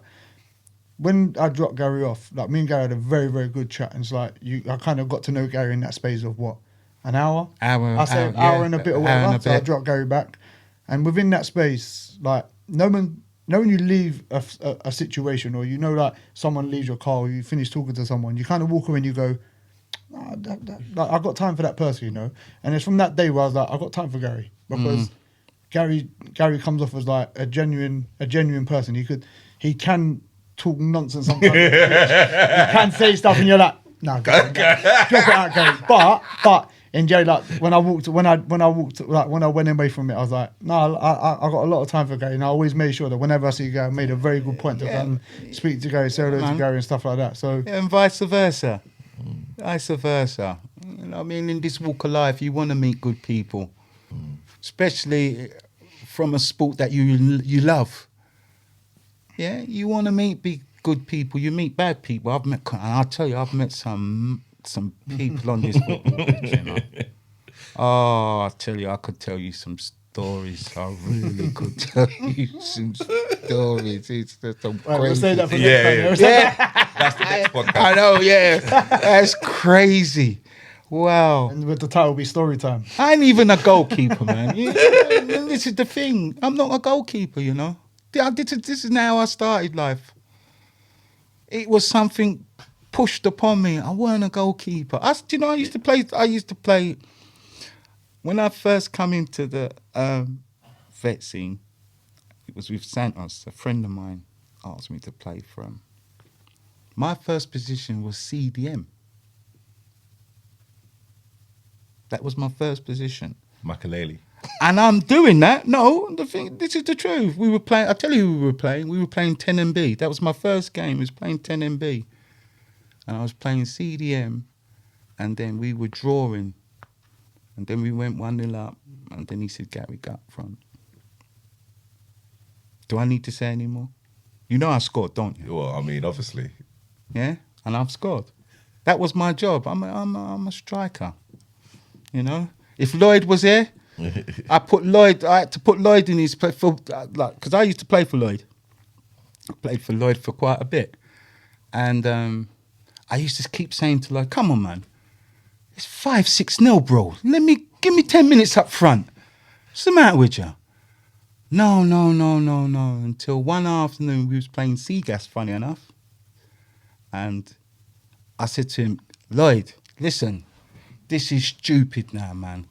when I dropped Gary off, like me and Gary had a very, very good chat, and it's like I kind of got to know Gary in that space of what, an hour? Hour, I say hour, an hour yeah, and a bit or hour and whatever. a So I bit. dropped Gary back, and within that space, like when you leave a situation, or like someone leaves your car, or you finish talking to someone, you kind of walk away and you go, like, I got time for that person, And it's from that day where I was like, I got time for Gary, because Gary comes off as like a genuine person. He can talk nonsense sometimes. He can say stuff and you're like, no, Gary, drop it out, Gary. But in Jerry, like when I went away from it, I was like, no, I got a lot of time for Gary, and I always made sure that whenever I see Gary, I made a very good point to speak to Gary, say hello to Gary and stuff like that. So Yeah, and vice versa. Vice versa. You know what I mean? In this walk of life, you want to meet good people, especially from a sport that you love. Yeah, you want to meet good people. You meet bad people. I'll tell you, I've met some people on this football pitch, you know. Oh, I tell you, I could tell you some stories. I really could tell you some stories. It's just some we'll crazy. say that for Yeah, next time. Yeah, That's the next podcast. I know. Yeah, that's crazy. Wow. And with the title be story time. I ain't even a goalkeeper, man. This is the thing. I'm not a goalkeeper, you know. This is how I started life. It was something pushed upon me. I weren't a goalkeeper. I used to play. When I first come into the vet scene, it was with Santos. A friend of mine asked me to play for him. My first position was CDM. That was my first position. Makaleli. And I'm doing that. No, this is the truth. We were playing. I tell you, who we were playing. We were playing 10MB. That was my first game. We was playing 10MB, and I was playing CDM, and then we were drawing, and then we went 1-0 up, and then he said, "Gary, go up front." Do I need to say any more? You know I scored, don't you? Well, I mean, obviously. Yeah, and I've scored. That was my job. I'm a striker. You know, if Lloyd was here, I had to put Lloyd in his place because I used to play for Lloyd. I played for Lloyd for quite a bit, and I used to keep saying to Lloyd, "Come on, man, it's 5-6-0, bro. Give me 10 minutes up front. What's the matter with you?" No. Until one afternoon, we was playing Seagas, funny enough, and I said to him, "Lloyd, listen, this is stupid now, man.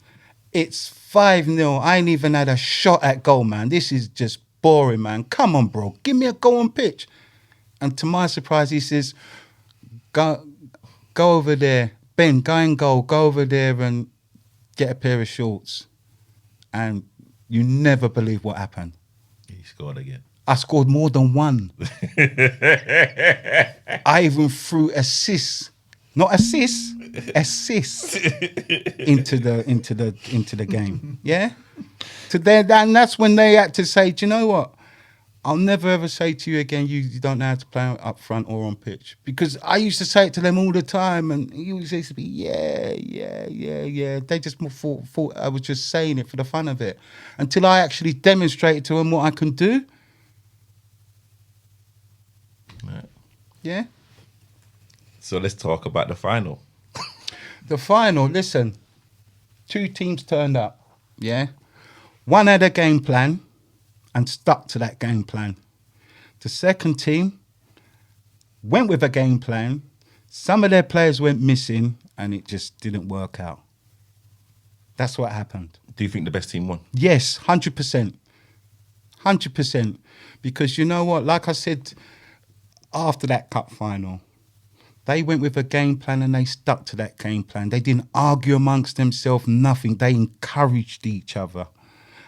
It's 5-0. I ain't even had a shot at goal, man. This is just boring, man. Come on, bro. Give me a goal on pitch." And to my surprise, he says, Go over there. Ben, go and go over there and get a pair of shorts." And you never believe what happened. He scored again. I scored more than one. I even threw assists, not assists into the game. Yeah. And that's when they had to say, "Do you know what? I'll never ever say to you again, you don't know how to play up front or on pitch." Because I used to say it to them all the time, and he always used to be, yeah. They just thought I was just saying it for the fun of it, until I actually demonstrated to them what I can do. Right. Yeah. So let's talk about the final. The final, listen, 2 teams turned up, yeah? One had a game plan and stuck to that game plan. The second team went with a game plan. Some of their players went missing and it just didn't work out. That's what happened. Do you think the best team won? Yes, 100%. 100%. Because you know what? Like I said, after that cup final, they went with a game plan and they stuck to that game plan. They didn't argue amongst themselves, nothing. They encouraged each other.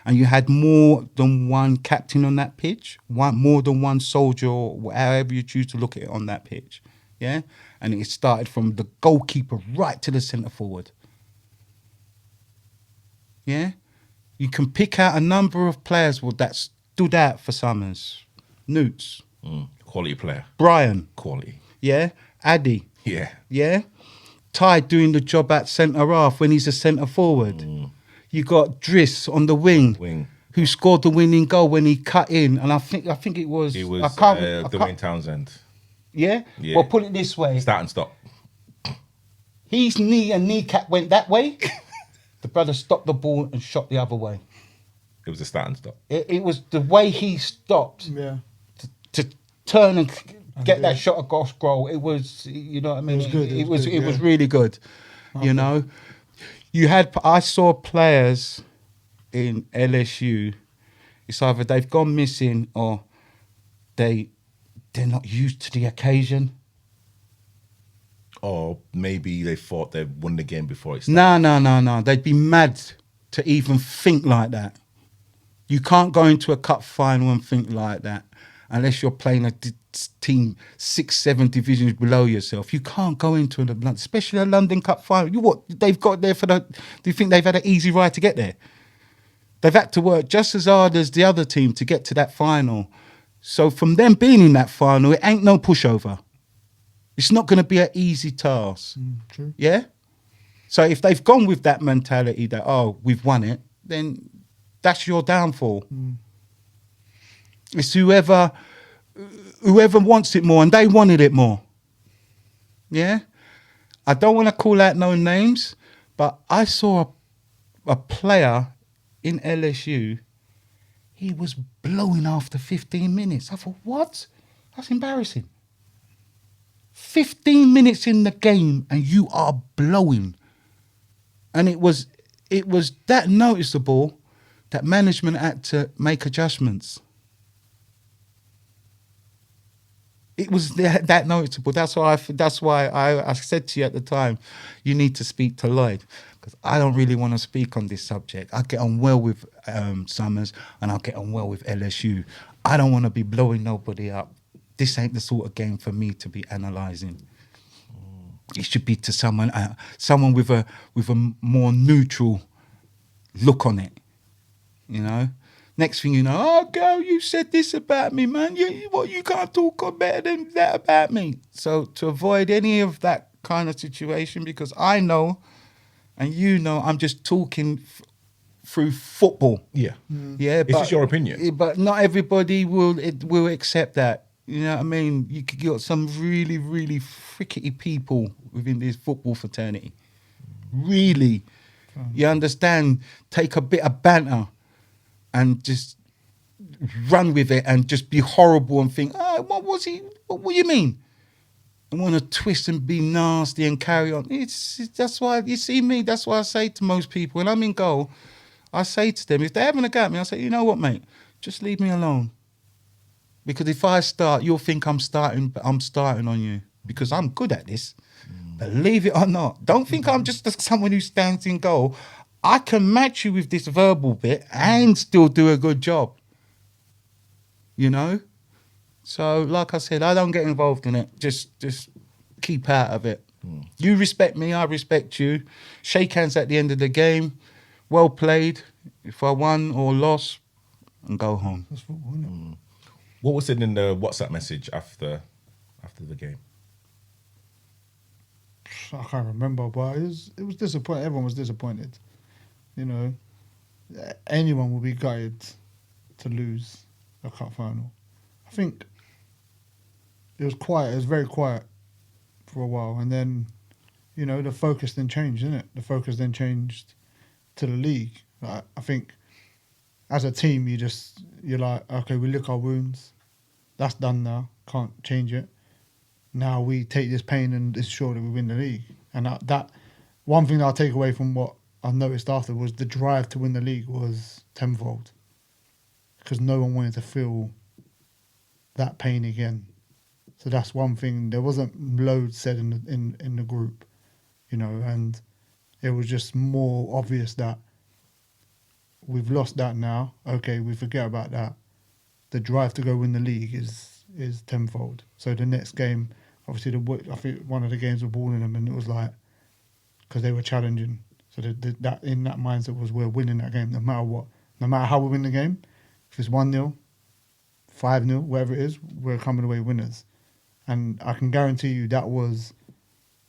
And you had more than one captain on that pitch, more than one soldier, or however you choose to look at it on that pitch. Yeah? And it started from the goalkeeper right to the centre forward. Yeah? You can pick out a number of players that stood out for Summers. Newts. Quality player. Brian. Quality. Yeah? Addy. Yeah. Yeah? Ty doing the job at centre half when he's a centre forward. You got Driss on the wing. Who scored the winning goal when he cut in, and I think it was. It was Dwayne Townsend. Yeah? Yeah. Well, put it this way: Start and stop. his knee and kneecap went that way. The brother stopped the ball and shot the other way. It was a start and stop. It was the way he stopped to turn and get that shot across goal. It was, you know what I mean. It was good. It was really good. You know, I saw players in LSU. It's either they've gone missing or they're not used to the occasion. Or maybe they thought they'd won the game before it started. No. They'd be mad to even think like that. You can't go into a cup final and think like that unless you're playing a team 6-7 divisions below yourself. You can't go into especially a London Cup final. They've got there do you think they've had an easy ride to get there? They've had to work just as hard as the other team to get to that final. So from them being in that final, it ain't no pushover. It's not going to be an easy task. True. Yeah? So if they've gone with that mentality that, we've won it, then that's your downfall. It's whoever wants it more, and they wanted it more. Yeah? I don't want to call out no names, but I saw a player in LSU, he was blowing after 15 minutes. I thought, what? That's embarrassing. 15 minutes in the game and you are blowing. And it was that noticeable that management had to make adjustments. It was that noticeable. That's why I said to you at the time, you need to speak to Lloyd, because I don't really want to speak on this subject. I get on well with Summers and I get on well with LSU. I don't want to be blowing nobody up. This ain't the sort of game for me to be analysing. It should be to someone with a more neutral look on it, you know. Next thing you know, girl, you said this about me, man. You can't talk better than that about me. So to avoid any of that kind of situation because I know, and you know, I'm just talking through football. Yeah. Yeah, It's just your opinion. But not everybody will accept that. You know what I mean? You could get some really, really frickety people within this football fraternity. Really. You understand? Take a bit of banter and just run with it and just be horrible and think, oh, what was he? What do you mean? And want to twist and be nasty and carry on. That's why, you see me, that's why I say to most people, when I'm in goal, I say to them, if they're having a go at me, I say, you know what, mate? Just leave me alone. Because if I start, you'll think I'm starting on you. Because I'm good at this. Believe it or not. Don't think I'm just someone who stands in goal. I can match you with this verbal bit and still do a good job. You know? So, like I said, I don't get involved in it. Just keep out of it. You respect me, I respect you. Shake hands at the end of the game. Well played. If I won or lost, and go home. That's football, isn't it? What was said in the WhatsApp message after the game? I can't remember, but it was disappointing. Everyone was disappointed. You know, anyone will be gutted to lose a cup final. I think it was quiet. It was very quiet for a while, and then, you know, the focus then changed, didn't it? The focus then changed to the league. I think as a team, you're like, okay, we lick our wounds. That's done now. Can't change it. Now we take this pain and ensure that we win the league. And that one thing that I'll take away from what I noticed after was the drive to win the league was tenfold. Because no one wanted to feel that pain again. So that's one thing. There wasn't loads said in the group, you know, and it was just more obvious that we've lost that now. Okay, we forget about that. The drive to go win the league is tenfold. So the next game, obviously, I think one of the games were balling them, and it was like, because they were challenging. So that in that mindset was we're winning that game no matter what. No matter how we win the game, if it's 1-0, 5-0, whatever it is, we're coming away winners. And I can guarantee you that was,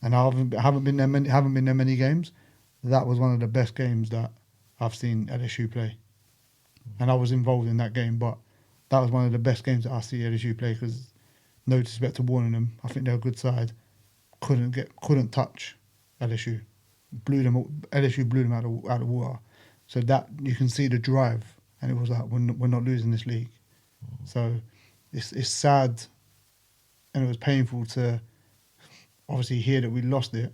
and I haven't been there many games. That was one of the best games that I've seen LSU play, and I was involved in that game. But that was one of the best games that I see LSU play because, no disrespect to Warningham, I think they're a good side. Couldn't touch LSU. LSU blew them out of water. So that you can see the drive, and it was like we're not losing this league. So it's sad, and it was painful to obviously hear that we lost it,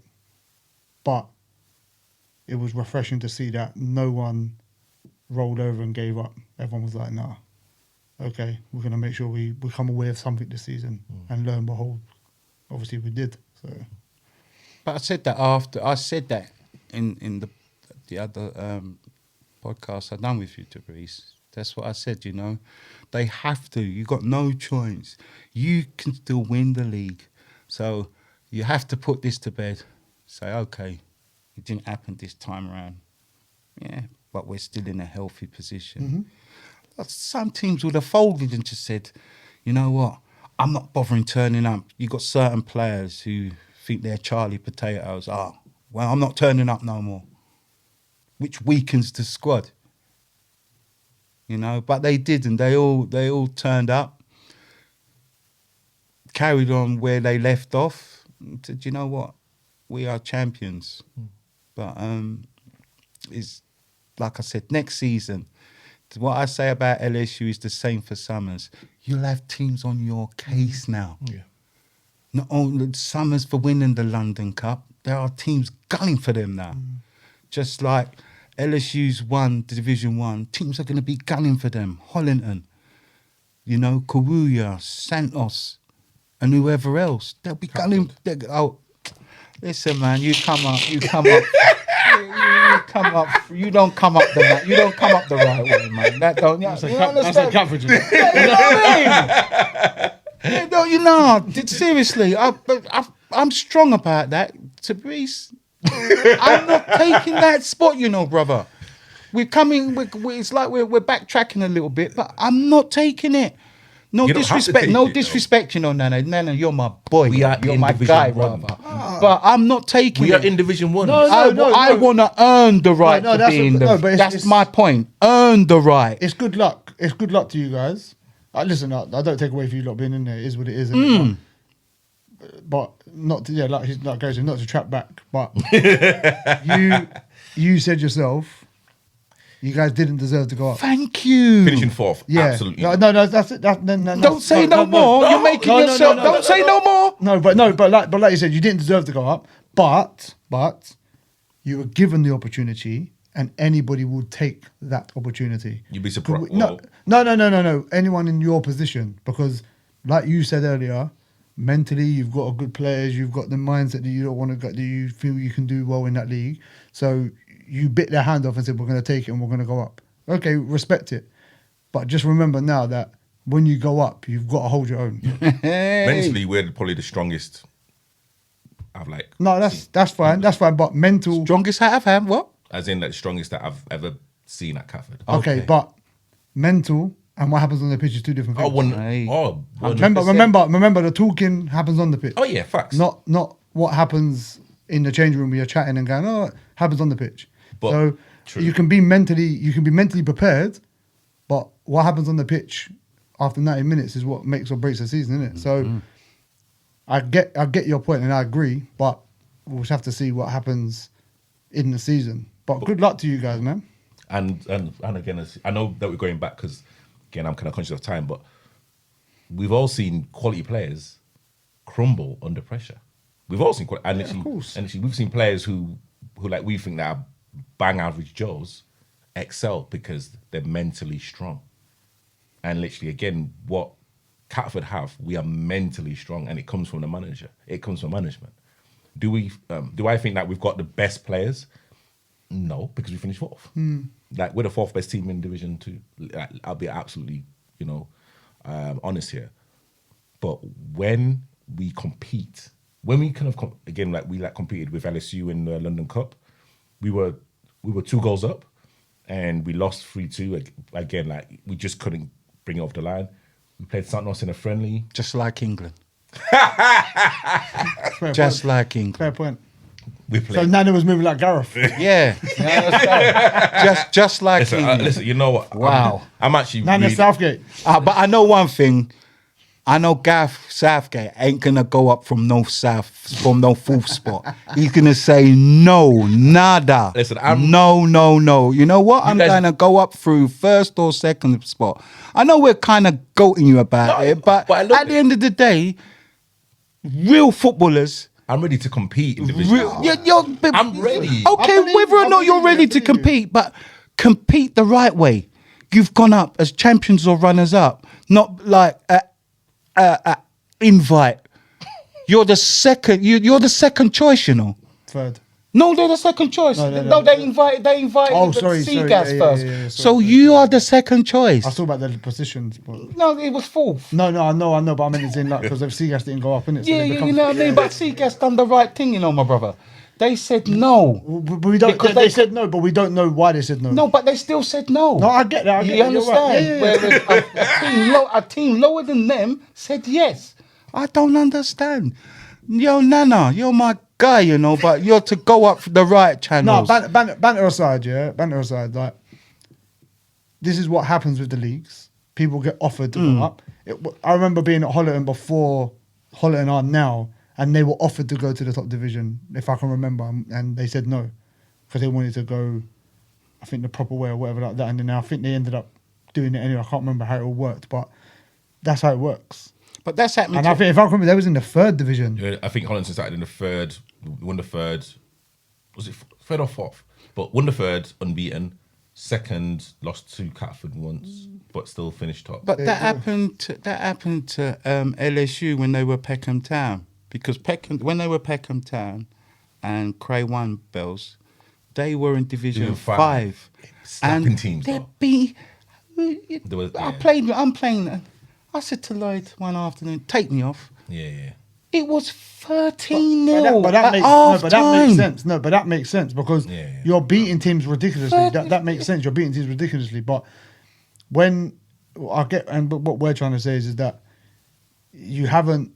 but it was refreshing to see that no one rolled over and gave up. Everyone was like, nah, okay, we're going to make sure we come away with something this season. And lo and behold, obviously we did. So, but I said that in the other podcast I done with you, Tabriz. That's what I said, you know. They have to. You got no choice. You can still win the league. So you have to put this to bed. Say, okay, it didn't happen this time around. Yeah, but we're still in a healthy position. Some teams would have folded and just said, you know what, I'm not bothering turning up. You got certain players who think they're Charlie Potatoes. Oh, well, I'm not turning up no more. Which weakens the squad. You know, but they didn't. They all turned up, carried on where they left off. And said, you know what, we are champions. But it's like I said, next season, what I say about LSU is the same for Summers. You'll have teams on your case now. Yeah. Not only Summers for winning the London Cup, there are teams gunning for them now. Just like LSU's won Division 1, teams are going to be gunning for them. Hollington, you know, Kawuya, Santos, and whoever else. They'll be gunning. Oh, listen, man, you come up. You come up. You don't come up the right way, man. That don't. That's a coverage. You know what I mean? Don't you know? Seriously, I'm strong about that. Tabriz, I'm not taking that spot, you know, brother. We're coming. It's like we're backtracking a little bit, but I'm not taking it. No disrespect, you know, Nana, you're my boy. You're my guy, brother. but I'm not taking We it. are in Division 1. No, I want to earn the right no, to that's be in a- the. no, but that's it's- my point. Earn the right. It's good luck. It's good luck to you guys. Listen, I don't take away from you lot being in there. It is what it is. Innit? But not to, yeah, like Gary said, not to trap back. But you said yourself, you guys didn't deserve to go up. Thank you. Finishing 4th. Yeah. Absolutely. No, that's it. Don't say no more. You're making yourself. Don't say no more. No, but like you said, you didn't deserve to go up. But you were given the opportunity, and anybody would take that opportunity. You'd be surprised. No. Anyone in your position, because like you said earlier, mentally you've got a good players, you've got the mindset that you don't want to go, that you feel you can do well in that league. So you bit their hand off and said, we're going to take it and we're going to go up. Okay, respect it. But just remember now that when you go up, you've got to hold your own. Mentally, we're probably the strongest. I've like. No, that's fine. That's fine. But mental. Strongest hat I've had. What? As in, like, strongest that I've ever seen at Catford. Okay, Okay. but mental and what happens on the pitch is two different things. Oh, one. Hey. Oh, one. Remember, the talking happens on the pitch. Oh, yeah, facts. Not what happens in the change room where you're chatting and going, oh, it happens on the pitch. But- so true. you can be mentally prepared, but what happens on the pitch after 90 minutes is what makes or breaks the season, isn't it? So I get your point and I agree, but we'll just have to see what happens in the season. But good luck to you guys, man. And again, I know that we're going back because, again, I'm kind of conscious of time, but we've all seen quality players crumble under pressure. We've all seen, and of course. we've seen players who like we think that are bang average Joes excel because they're mentally strong. And literally, again, what Catford have, we are mentally strong, and it comes from the manager. It comes from management. Do I think that we've got the best players? No, because we finished 4th. Like, we're the 4th best team in Division 2. Like, I'll be absolutely, honest here. But when we compete, when we kind of again, like we competed with LSU in the London Cup, we were 2 goals up, and we lost 3-2. Again, like, we just couldn't bring it off the line. We played Santos in a friendly. Just like England. Fair Just point. like England. Fair point. We So played. Nana was moving like Gareth. Yeah. You understand? just like Listen, England. listen, you know what? Wow. I'm actually Nana really, Southgate. But I know one thing. I know Gareth Southgate ain't gonna go up from no 4th spot. He's gonna say no, nada. Listen, I'm- no. You know what? I'm guys- gonna go up through 1st or 2nd spot. I know we're kind of goating you about No, it, but but I love at the it. end of the day, real footballers. I'm ready to compete in Division. I'm ready. Okay, I believe- whether or I not you're believe ready you, to I believe you. compete, but compete the right way. You've gone up as champions or runners up, not like invite. You're the second. You're the second choice. You know. Third. No, they're the second choice. No, They invited. Oh, the sorry, Seagas yeah, first. sorry, So you are the second choice. I was talking about the positions. But No, it was 4th. no, I know, but I meant it's in luck because if Seagas didn't go up, innit? So Yeah, they you become- know what I mean. But Seagas done the right thing, you know, my brother. They said no. But we don't. Because They they- said no, but we don't know why they said no. No, but they still said no. No, I get that. I get You that. You're right. understand? Yeah. Whereas a team lower than them said yes. I don't understand. Yo, Nana, you're my guy, you know, but you're to go up the right No, channels. banter aside, yeah. Banter aside, like this is what happens with the leagues. People get offered to go up. I remember being at Hollerton before Hollerton are now, and they were offered to go to the top division, if I can remember, and they said no because they wanted to go, I think the proper way or whatever like that. And then I think they ended up doing it anyway. I can't remember how it all worked, but that's how it works. But that's happening. And I think if I can remember, they was in the 3rd division. Yeah, I think Hollandson started in the 3rd, won the 3rd. Was it 3rd or 4th? But won the 3rd, unbeaten. 2nd, lost to Catford once, but still finished top. But that happened to LSU when they were Peckham Town, because when they were Peckham Town and Cray won Bells, they were in Division 5. Slapping teams, They though. beat. was- yeah. I'm playing. I said to Lloyd one afternoon, take me off. Yeah. It was 13-0 But that at makes half but that time. makes sense. No, but that makes sense because Yeah. you're beating teams ridiculously. That makes sense. You're beating teams ridiculously. But when but what we're trying to say is that you haven't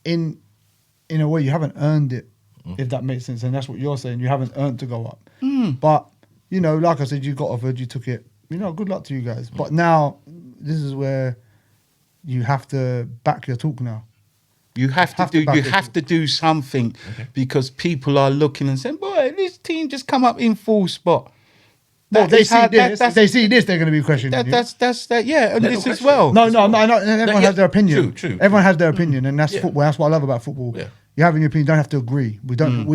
in a way you haven't earned it if that makes sense. And that's what you're saying. You haven't earned to go up. But, you know, like I said, you got offered, you took it. You know, good luck to you guys. But now, this is where you have to back your talk now. You have to do something because people are looking and saying, boy, this team just come up in full spot. Well, they see this. If they see this, they're going to be questioning you. That's yeah, and this as well. No, everyone has their opinion. True. Everyone has their opinion, and that's football. That's what I love about football. Yeah. You have your opinion. You don't have to agree. We don't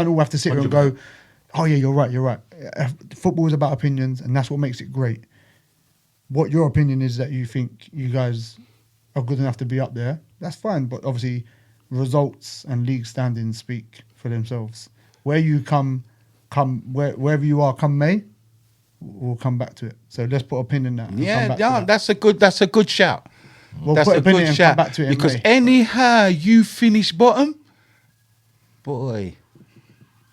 all have to sit here and go, oh yeah, you're right. Football is about opinions, and that's what makes it great. What your opinion is that you think you guys are good enough to be up there, that's fine. But obviously, results and league standings speak for themselves. Where you wherever you are, come May, we'll come back to it. So let's put a pin in that. That's a good shout. That's a good shout. Back to it because anyhow you finish bottom, boy.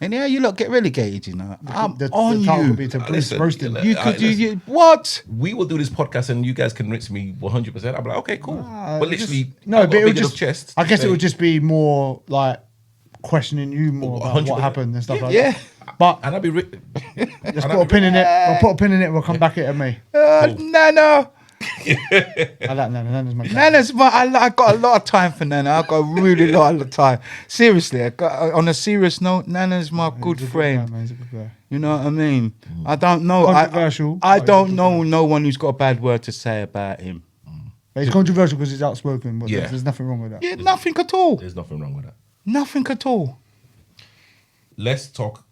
Anyhow you lot get relegated, you know. I'm on the you. Would be to roast it. What? We will do this podcast and you guys can rinse me 100%. I'm like, okay, cool. But literally, but it would just. Chest I guess it would just be more like questioning you more about what happened and stuff like that. But and I'll be. Let's put a pin in it. We'll put a pin in it. We'll come back at me. Nana. I like Nana. Nana's my guy. I got a lot of time for Nana. I got a really lot of time. Seriously, on a serious note, Nana's my good friend. He's a good guy. You know what I mean? I don't know. Controversial. I don't know no one who's got a bad word to say about him. But he's controversial because he's outspoken. But Yeah. there's nothing wrong with that. Yeah, nothing at all. There's nothing wrong with that. Nothing at all. Let's talk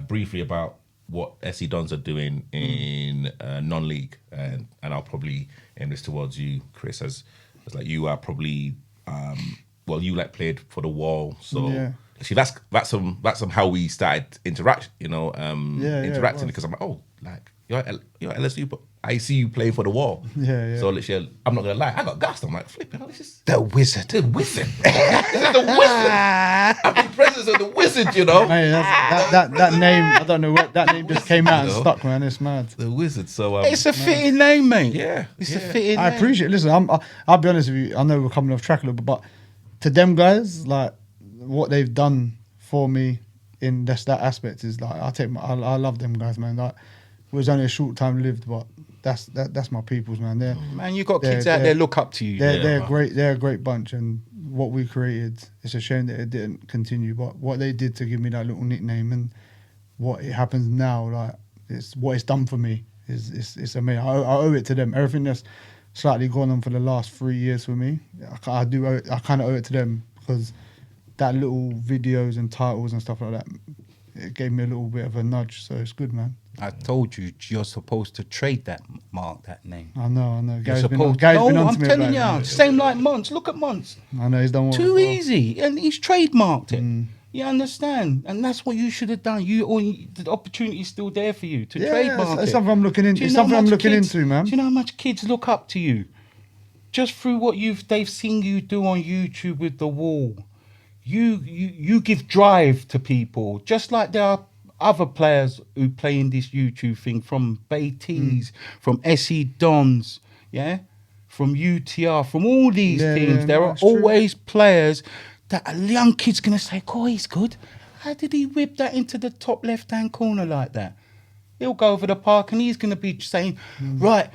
briefly about what SC Dons are doing in non-league, and I'll probably aim this towards you, Chris, as like you are probably you like played for the Wall, so actually that's some how we started interacting because I'm like, oh, like you're at LSU, but I see you play for the Wall. Yeah. So literally, I'm not gonna lie, I got gassed. I'm like, flipping, this is The Wizard. the Wizard. This is the Wizard. I'm the presence of the Wizard, you know. Hey, that name, I don't know what that name just came out and stuck, man. It's mad. The Wizard. So It's a fitting name, mate. Yeah, It's a fitting I name. appreciate it. Listen, I'll be honest with you. I know we're coming off track a little bit, but to them guys, like what they've done for me in that aspect is like I love them guys, man. Like it was only a short time lived, but that's my peoples, man. Man, you got kids out there look up to you. They're great. They're a great bunch, and what we created, it's a shame that it didn't continue. But what they did to give me that little nickname and what it happens now, like it's what it's done for me. It's amazing. I owe it to them. Everything that's slightly gone on for the last 3 years for me, I kind of owe it to them because that little videos and titles and stuff like that, it gave me a little bit of a nudge. So it's good, man. I told you, you're supposed to trade that name. I know. Gary's been on to I'm me telling about you. it. Same like Monts. Look at Monts. I know he's done well. Too easy, and he's trademarked it. You understand? And that's what you should have done. The opportunity is still there for you to trademark it's it. something I'm looking into. Do you It's know something how I'm much looking kids- into, man. Do you know how much kids look up to you? Just through what they've seen you do on YouTube with the Wall. You give drive to people, just like there are other players who play in this YouTube thing, from Beatties, from SC Dons, from UTR, from all these teams. There are always players that a young kid's gonna say, "Oh, he's good. How did he whip that into the top left-hand corner like that?" He'll go over the park and he's gonna be saying, "Right,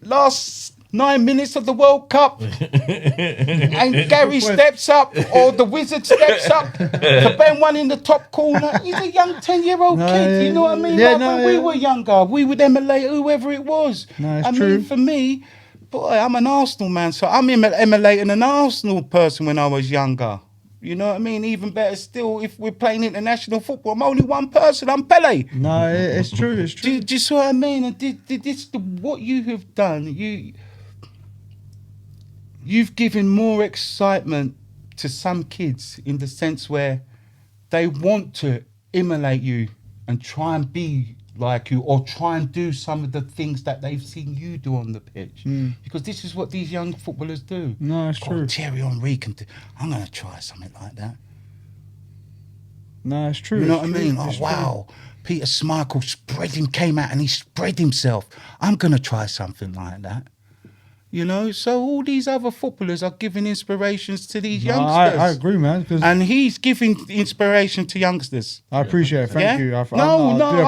last 9 minutes of the World Cup," and Gary steps up, or the Wizard steps up to bend one in the top corner. He's a young 10-year-old kid, you know what I mean? When we were younger, we would emulate whoever it was. No, it's I true. mean, for me, boy, I'm an Arsenal man, so I'm emulating an Arsenal person when I was younger. You know what I mean? Even better still, if we're playing international football, I'm only one person. I'm Pele. No, it's true. It's true. Do you see what I mean? And what you have done, you've given more excitement to some kids in the sense where they want to emulate you and try and be like you, or try and do some of the things that they've seen you do on the pitch. Because this is what these young footballers do. No, it's true. Thierry Henry can do. I'm going to try something like that. No, it's true. You know it's what I true. mean? It's Oh, wow. Peter Schmeichel came out and he spread himself. I'm going to try something like that. You know, so all these other footballers are giving inspirations to these No, youngsters. I agree, man. Because And he's giving inspiration to youngsters. I appreciate it. Thank you. No, I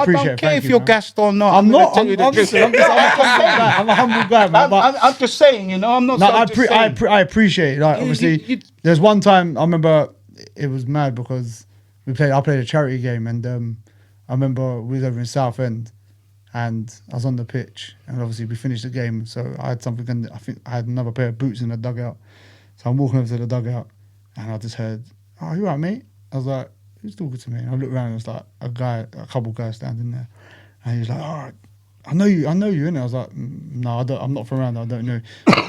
appreciate don't it. care Thank if you, you're man. gassed or not. I'm gonna not. tell you the truth. I'm a humble guy, man. But I'm just saying, you know, I'm not. no, I'm just saying. I appreciate it. Like, You- obviously, you- there's one time I remember it was mad because I played a charity game, and I remember we was over in Southend, and I was on the pitch, and obviously we finished the game, so I had something, and I think I had another pair of boots in the dugout, so I'm walking over to the dugout, and I just heard, "Oh, you right, mate?" I was like, "Who's talking to me?" And I looked around, and it was like a couple guys standing there, and he was like, "Oh, I know you, innit?" I was like, "No, I'm not from around there, I don't know."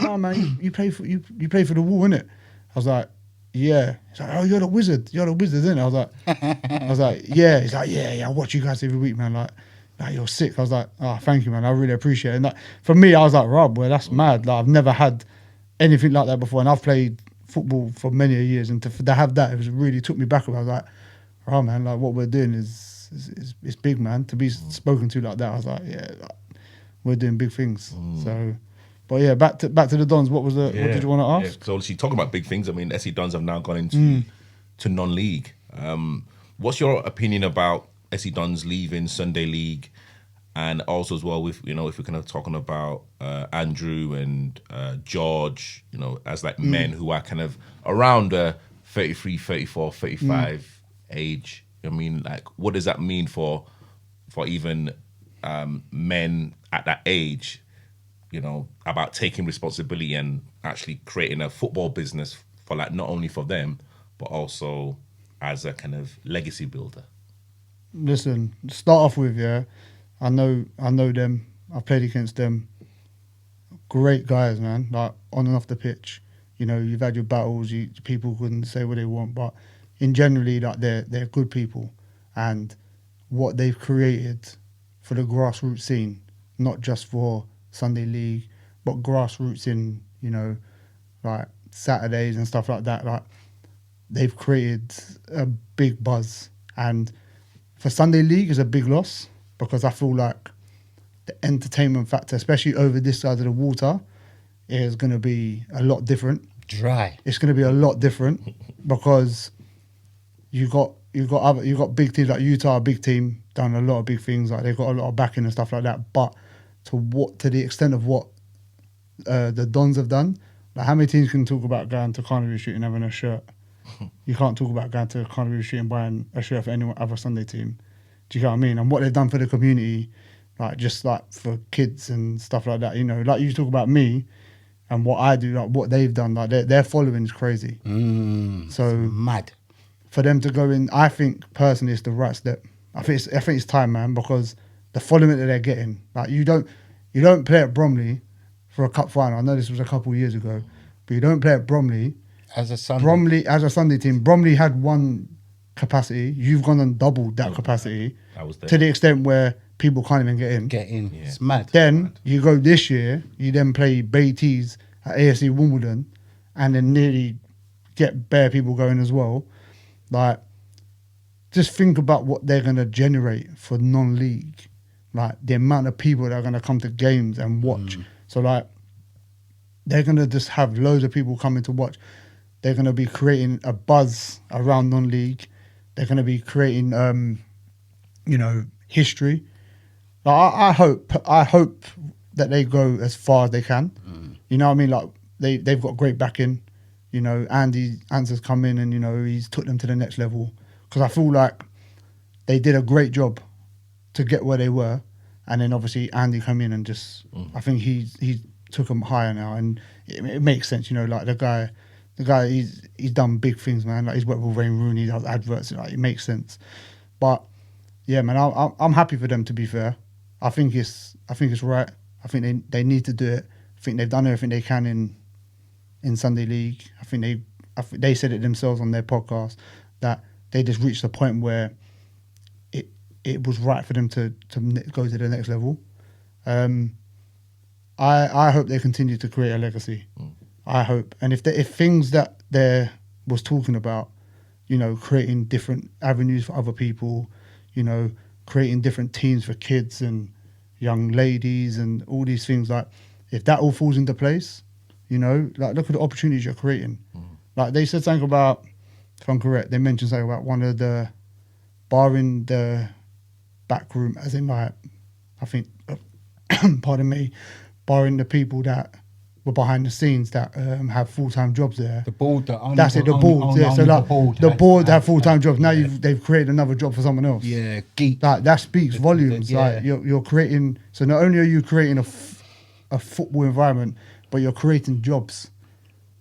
"No, man, you play for the Wall, innit?" I was like, "Yeah." He's like, "Oh, you're the wizard, innit?" I was like, "Yeah." He's like, "Yeah, I watch you guys every week, man. Like, you're sick." I was like, "Oh, thank you, man. I really appreciate it." And for me, I was like, "Rob, well, that's mad. Like, I've never had anything like that before, and I've played football for many years, and to have that, really took me back. I was like, "Oh, man, like what we're doing is big, man. To be spoken to like that, I was like, yeah, like, we're doing big things." So, but yeah, back to the Dons. What did you want to ask? Yeah. So obviously talking about big things, I mean, SC Dons have now gone into to non-league. What's your opinion about SC Dons leaving Sunday League, and also as well with, you know, if we're kind of talking about Andrew and George, you know, as like men who are kind of around the 33, 34, 35 age. I mean, like, what does that mean for even men at that age, you know, about taking responsibility and actually creating a football business for, like, not only for them, but also as a kind of legacy builder? Listen, start off with, yeah, I know them. I've played against them. Great guys, man. Like, on and off the pitch. You know, you've had your battles. People couldn't say what they want, but in generally, like, they're good people, and what they've created for the grassroots scene, not just for Sunday League, but grassroots in, you know, like Saturdays and stuff like that. Like, they've created a big buzz, and for Sunday League is a big loss, because I feel like the entertainment factor, especially over this side of the water, is going to be a lot different. Dry. It's going to be a lot different because you got big teams like Utah, a big team, done a lot of big things. Like, they've got a lot of backing and stuff like that. But to the extent of what the Dons have done, like, how many teams can talk about going to Carnaby Street and having a shirt? You can't talk about going to Carnaby Street and buying a shirt for any other Sunday team. Do you get what I mean? And what they've done for the community, like, just like for kids and stuff like that. You know, like, you talk about me and what I do, like what they've done, like their following is crazy. So Mad. for them to go in, I think personally it's the right step. I think it's time, man, because the following that they're getting, like, you don't play at Bromley for a cup final. I know this was a couple of years ago, but you don't play at Bromley. As a Sunday. Bromley as a Sunday team. Bromley had one capacity. You've gone and doubled that capacity I was there. to the extent where people can't even get in. Get in. Yeah. It's mad. Then you go this year, you then play Beatties at AFC Wimbledon, and then nearly get bare people going as well. Like, just think about what they're going to generate for non-league. Like, the amount of people that are going to come to games and watch. So, like, they're going to just have loads of people coming to watch. They're going to be creating a buzz around non-league. They're going to be creating, you know, history. Like, I hope that they go as far as they can. You know what I mean? Like, they've got great backing. You know, Andy Answer's come in and, you know, he's took them to the next level. Because I feel like they did a great job to get where they were. And then obviously Andy come in and just, I think he took them higher now. And it makes sense, you know, like the guy, he's done big things, man. Like, he's worked with Wayne Rooney, he does adverts, like, it makes sense. But yeah, man, I'm happy for them, to be fair. I think it's right. I think they need to do it. I think they've done everything they can in Sunday League. I think they said it themselves on their podcast that they just reached a point where it was right for them to go to the next level. I hope they continue to create a legacy. I hope. And if things that they was talking about, you know, creating different avenues for other people, you know, creating different teams for kids and young ladies and all these things, like, if that all falls into place, you know, like look at the opportunities you're creating. Like they said something about, if I'm correct, they mentioned something about one of the, barring the back room, as in like, I think, pardon me, barring the people that were behind the scenes that have full-time jobs there. The board that only That's it, the board. Yeah, so like the board have full-time jobs. Now yeah. they've created another job for someone else. Yeah, geek. Like that speaks volumes. Yeah. Like you're creating. So not only are you creating a football environment, but you're creating jobs.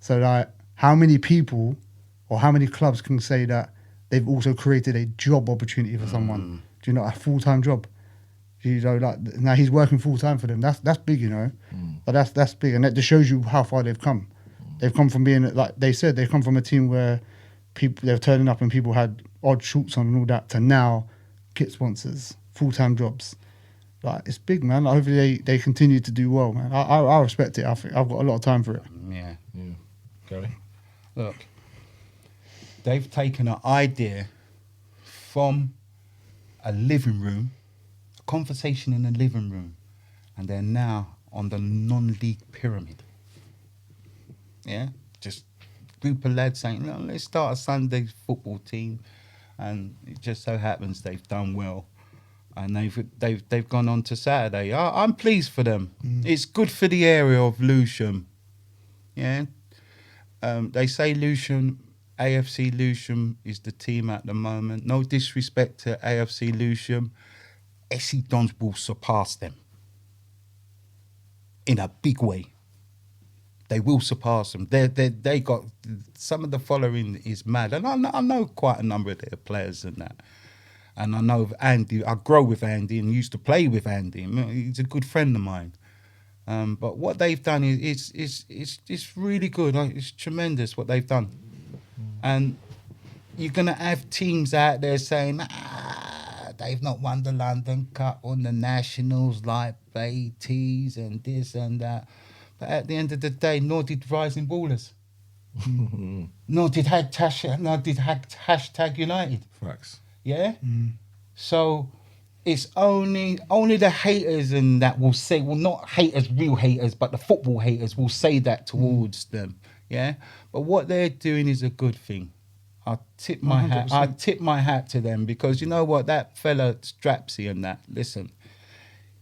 So like, how many people or how many clubs can say that they've also created a job opportunity for someone? Do you know, a full-time job? You know, like now he's working full-time for them. That's big, you know. But that's big, and that just shows you how far they've come. They've come from being, like they said, they've come from a team where people, they're turning up and people had odd shorts on and all that, to now kit sponsors, full-time jobs. Like, it's big, man. Like, hopefully they continue to do well, man. I respect it. I think I've got a lot of time for it. Yeah. Gary? Look, they've taken an idea from a living room, a conversation in a living room, and they're now on the non-league pyramid. Yeah? Just a group of lads saying, no, let's start a Sunday football team. And it just so happens they've done well. And they've gone on to Saturday. I'm pleased for them. It's good for the area of Lewisham. Yeah? They say Lewisham, AFC Lewisham is the team at the moment. No disrespect to AFC Lewisham. SC Dons will surpass them in a big way. They will surpass them. They got, some of the following is mad, and I know quite a number of their players and that. And I know of Andy. I grow with Andy and used to play with Andy. He's a good friend of mine. But what they've done is it's really good. It's tremendous what they've done. And you're gonna have teams out there saying, they've not won the London Cup on the Nationals like Beatties and this and that. But at the end of the day, nor did Rising Ballers. nor did hashtag United. Facts. Yeah? So it's only the haters and that will say, well, not haters, real haters, but the football haters will say that towards them. Yeah? But what they're doing is a good thing. I tip my hat. 100%. I tip my hat to them, because you know what, that fella Strapsy and that, listen,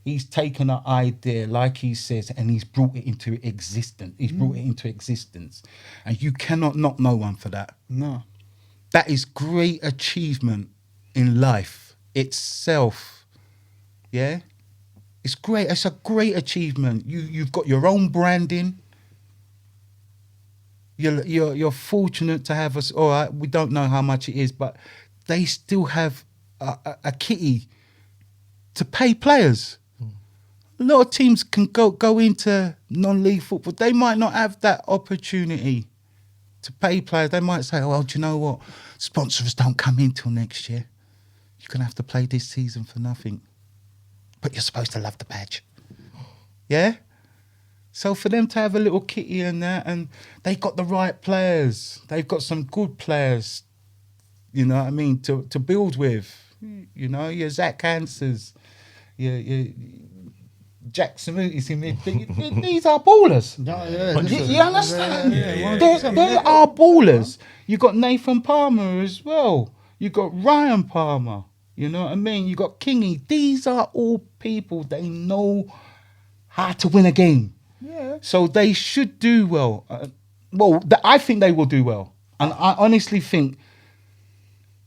he's taken an idea, like he says, and he's brought it into existence. And you cannot knock no one for that. No. That is great achievement in life itself. Yeah? It's great. It's a great achievement. You've got your own branding. You're fortunate to have us. All right, we don't know how much it is, but they still have a kitty to pay players. A lot of teams can go into non-league football. They might not have that opportunity to pay players. They might say, oh, well, do you know what? Sponsors don't come in till next year. You're going to have to play this season for nothing. But you're supposed to love the badge. Yeah? So for them to have a little kitty and that, and they got the right players. They've got some good players, you know what I mean, to build with. You know, your Zach Hansers, your Jack Samootis. These are ballers. You understand? They are ballers. You got Nathan Palmer as well. You got Ryan Palmer. You know what I mean? You got Kingy. These are all people, they know how to win a game. Yeah. So they should do well. I think they will do well. And I honestly think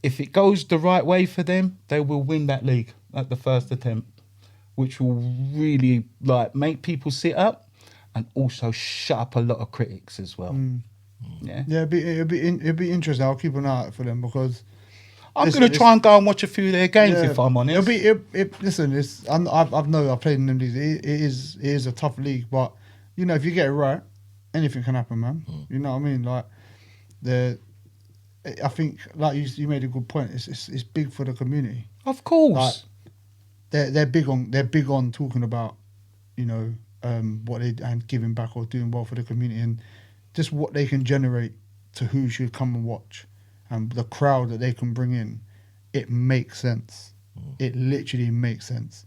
if it goes the right way for them, they will win that league at the first attempt, which will really make people sit up and also shut up a lot of critics as well. Yeah. Yeah, it'd be interesting. I'll keep an eye out for them, because I'm going to try and go and watch a few of their games, if I'm honest. Listen, I've played in them leagues. It is a tough league, but you know, if you get it right, anything can happen, man. You know what I mean? Like I think, like you made a good point. It's big for the community. Of course. Like, they're big on talking about, you know, what they and giving back or doing well for the community, and just what they can generate to who should come and watch, and the crowd that they can bring in. It makes sense. It literally makes sense.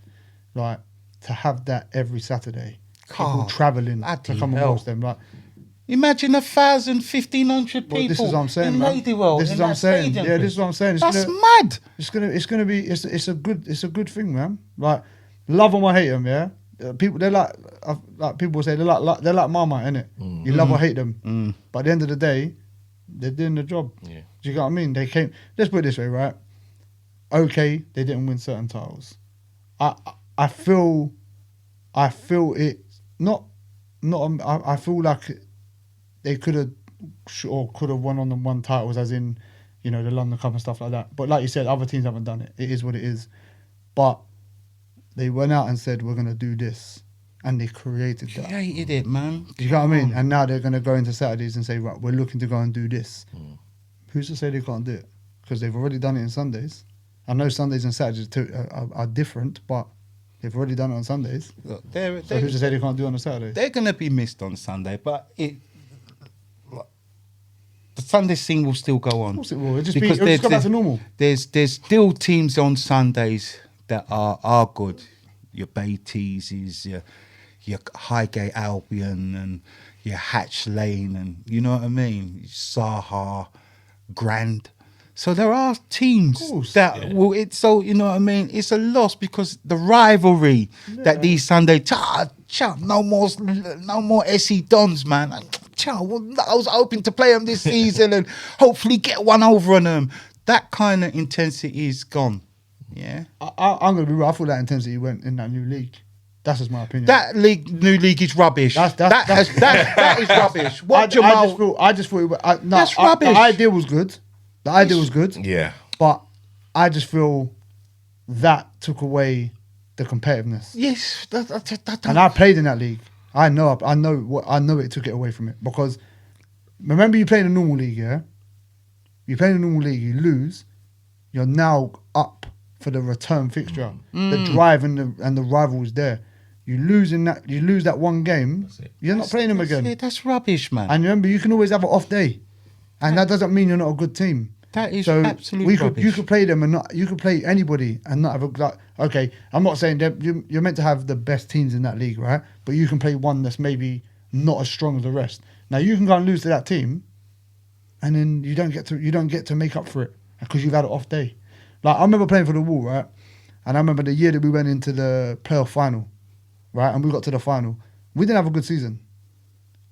Like, to have that every Saturday. people travelling bloody to come and hell. watch them. Like, Imagine 1,000, 1,500 people well, this is what I'm saying, in man. Lady World. This is what I'm saying. Yeah, this is what I'm saying. That's mad. It's gonna be it's a good thing, man. Like, love them or hate them, yeah. People they're like people say they're like Marmite, innit? You love or hate them, but at the end of the day, they're doing the job. Yeah. Do you get what I mean? They came. Let's put it this way, right? Okay, they didn't win certain titles. I feel it not. I feel like they could have won on the one titles, as in, you know, the London Cup and stuff like that. But like you said, other teams haven't done it. It is what it is. But they went out and said, we're going to do this. And they created that. Created it, man. Do you get what I mean? And now they're going to go into Saturdays and say, right, we're looking to go and do this. Who's to say they can't do it? Because they've already done it in Sundays. I know Sundays and Saturdays are different, but they've already done it on Sundays. Look, So who's to say they can't do it on a Saturday? they're going to be missed on Sunday, but the Sunday scene will still go on. Of course it will. It'll just Because go back to normal. There's still teams on Sundays that are good. Your Beatties, your Highgate Albion, and your Hatch Lane, and you know what I mean. Saha, Grand. So there are teams that will. It's so you know what I mean. It's a loss because the rivalry that these Sunday. No more SE Dons, man. I was hoping to play them this season and hopefully get one over on them. That kind of intensity is gone. Yeah. I'm going to be real. I thought that intensity went in that new league. That's just my opinion. That new league is rubbish. That is rubbish. I just thought that's rubbish. The idea was good. The idea was good. Yeah. But I just feel that took away the competitiveness. Yes. And I played in that league. I know it took it away from it, because remember, you play in a normal league, yeah? You play in a normal league, you lose, you're now up for the return fixture. The drive and the rival is there. You lose that one game, you're not playing them again. That's rubbish, man. And remember, you can always have an off day, and that doesn't mean you're not a good team. That is absolutely rubbish. You could play them and not. You could play anybody and not have a like. Okay, I'm not saying that you're meant to have the best teams in that league, right? But you can play one that's maybe not as strong as the rest. Now you can go and lose to that team, and then you don't get to make up for it because you've had an off day. Like, I remember playing for the Wall, right? And I remember the year that we went into the playoff final, right? And we got to the final. We didn't have a good season.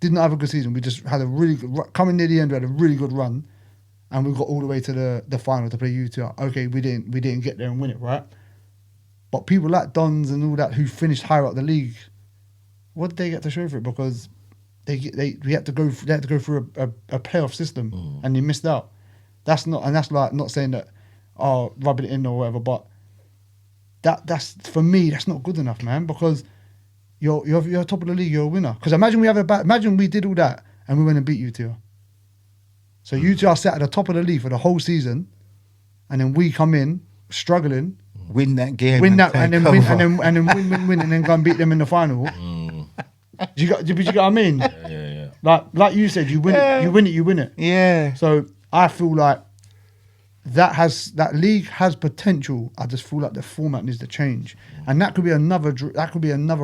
Did not have a good season. We just had a really good coming near the end. We had a really good run. And we got all the way to the final to play UTR. Okay, we didn't get there and win it, right? But people like Dons and all that who finished higher up the league, what did they get to show for it? Because they had to go through a playoff system and they missed out. That's like not saying that rubbing it in or whatever, but that's for me, that's not good enough, man. Because you're top of the league, you're a winner. Because imagine we did all that and we went and beat UTR. So UTR sat at the top of the league for the whole season, and then we come in struggling, win that game, and then win, and then go and beat them in the final. Do you get what I mean? Yeah. Like you said, you win it, you win it. Yeah. So I feel like that league has potential. I just feel like the format needs to change, and that could be another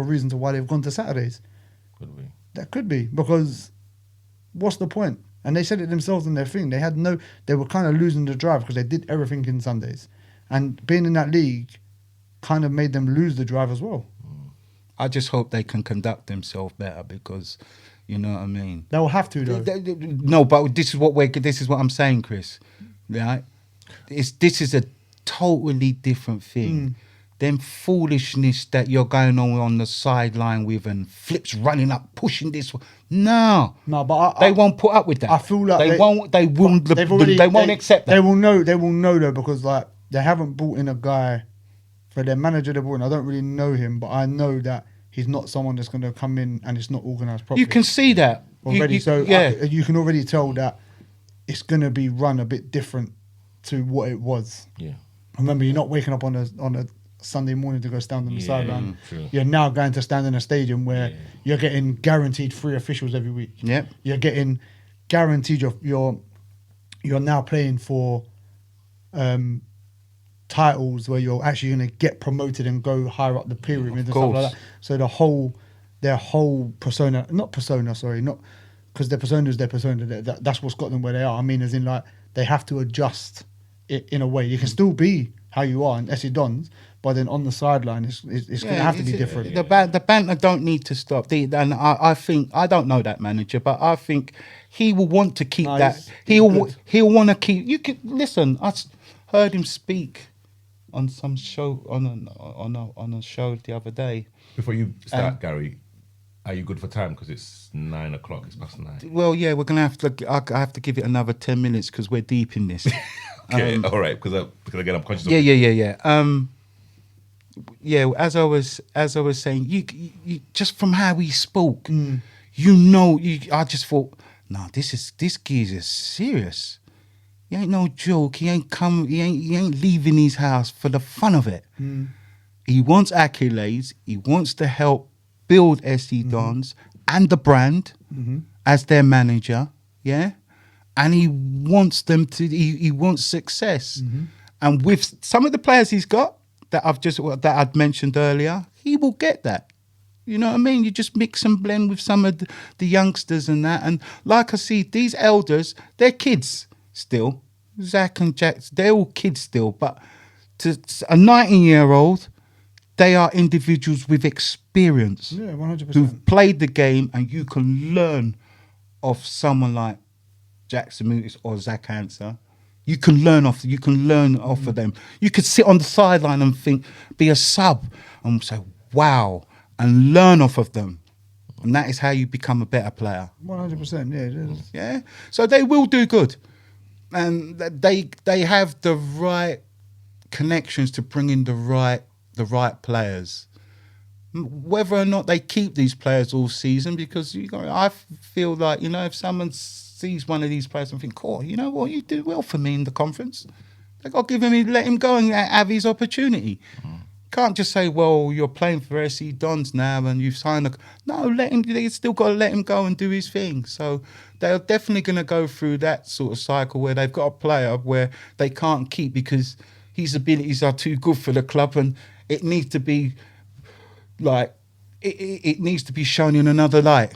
reason to why they've gone to Saturdays. Could be. That could be, because what's the point? And they said it themselves in their thing. They were kind of losing the drive because they did everything in Sundays. And being in that league kind of made them lose the drive as well. I just hope they can conduct themselves better, because, you know what I mean? They will have to, though. No, but this is what I'm saying, Chris. Right? This is a totally different thing. Them foolishness that you're going on the sideline with, and Flips running up, pushing this. No, but they won't put up with that. I feel like they won't accept that. They will know though, because like they haven't brought in a guy for their manager. They brought in. I don't really know him, but I know that he's not someone that's going to come in and it's not organised properly. You can see that already. You can already tell that it's going to be run a bit different to what it was. Yeah. Remember, you're not waking up on a Sunday morning to go stand on the sideline. True. You're now going to stand in a stadium where you're getting guaranteed 3 officials every week. Yep. You're getting guaranteed you're now playing for titles where you're actually going to get promoted and go higher up the pyramid and stuff like that. So the whole their whole persona, not because their persona is their persona. That's what's got them where they are. I mean, as in like they have to adjust it in a way. You can still be how you are in SC Dons, but then on the sideline, it's going to have to be different. The banter don't need to stop. And I think, I don't know that manager, but I think he will want to keep that. He'll want to keep. You could listen. I heard him speak on some show on a show the other day. Before you start, Gary, are you good for time? Because it's 9 o'clock. It's past 9. Well, yeah, we're gonna have to. I have to give it another 10 minutes because we're deep in this. Okay, all right. Because again, I'm conscious. Yeah. As I was saying, you just from how he spoke, I just thought, no, this geezer's serious. He ain't no joke. He ain't leaving his house for the fun of it. He wants accolades. He wants to help build SC Dons and the brand as their manager. Yeah. And he wants them to. He wants success, and with some of the players he's got that I'd mentioned earlier, he will get that. You know what I mean? You just mix and blend with some of the youngsters and that. And like I see, these elders, they're kids still. Zach and Jack, they're all kids still. But to a 19-year-old, they are individuals with experience. Yeah, 100%. Who've played the game, and you can learn of someone like Jack Samutis or Zach Ansah. You can learn off of them. You could sit on the sideline and be a sub and say, wow, and learn off of them. And that is how you become a better player. 100%, yeah, it is. Yeah. So they will do good. And they have the right connections to bring in the right players. Whether or not they keep these players all season, because I feel like, if someone sees one of these players and think, you know what, you do well for me in the conference, they got to let him go and have his opportunity. Can't just say, well, you're playing for SC Dons now and you've signed no, they still got to let him go and do his thing. So they're definitely going to go through that sort of cycle where they've got a player where they can't keep because his abilities are too good for the club, and it needs to be like it needs to be shown in another light.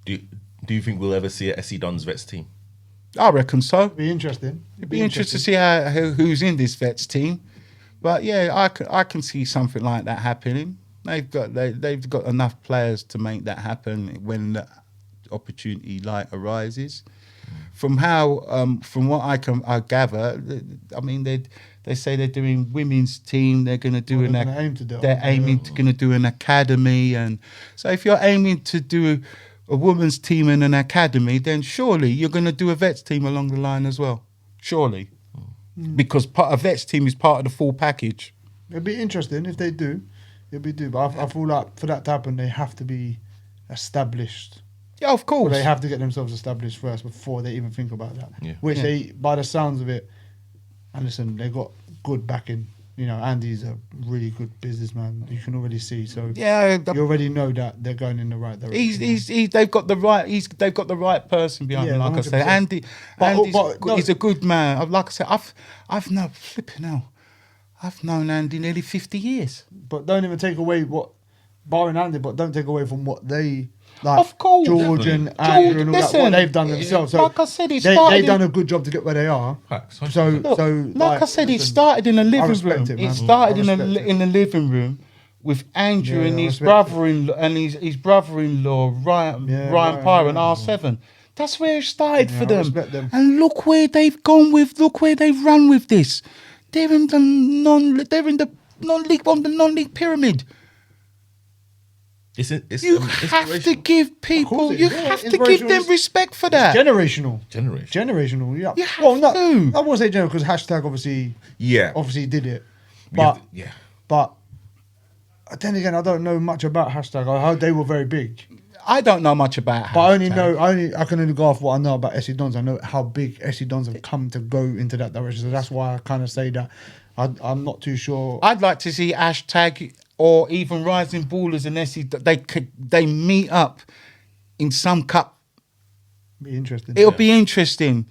Do you think we'll ever see a SC Dons vets team? I reckon so. It'd be interesting. It'd be interesting to see who's in this vets team. But yeah, I can see something like that happening. They've got enough players to make that happen when the opportunity arises. From what I gather, I mean they say they're doing women's team. They're going to do they're aiming to do an academy, and so if you're aiming to do a women's team in an academy, then surely you're going to do a vets team along the line as well. Surely. Because a vets team is part of the full package. It'd be interesting if they do. But I feel like for that to happen, they have to be established. Yeah, of course. Or they have to get themselves established first before they even think about that. Yeah. Which they, by the sounds of it, and listen, they got good backing. Andy's a really good businessman. You can already see. So yeah, you already know that they're going in the right direction. They've got the right person behind him. Like 100%. I say, Andy's a good man. Like I said, I've known Andy nearly 50 years. But don't even take away barring Andy, but don't take away from what they. Like of course, George and Andrew and all that, what they've done themselves. So like I said, they've done a good job to get where they are. Like I said, it started in a living room. It started in the living room with Andrew and his brother-in-law and his brother-in-law Ryan Pyre and R7. That's where it started for them. And look where they've gone with. Look where they've run with this. They're in the non-league pyramid. You have to give people. You have to give them respect for that. It's generational. Yeah. You have to. I won't say generational because hashtag obviously did it. But But then again, I don't know much about hashtag. I heard they were very big. I don't know much about hashtag. But I can only go off what I know about SC Dons. I know how big SC Dons have come to go into that direction. So that's why I kind of say that I'm not too sure. I'd like to see hashtag or even Rising Ballers and SC, they meet up in some cup. Be interesting. It'll be interesting.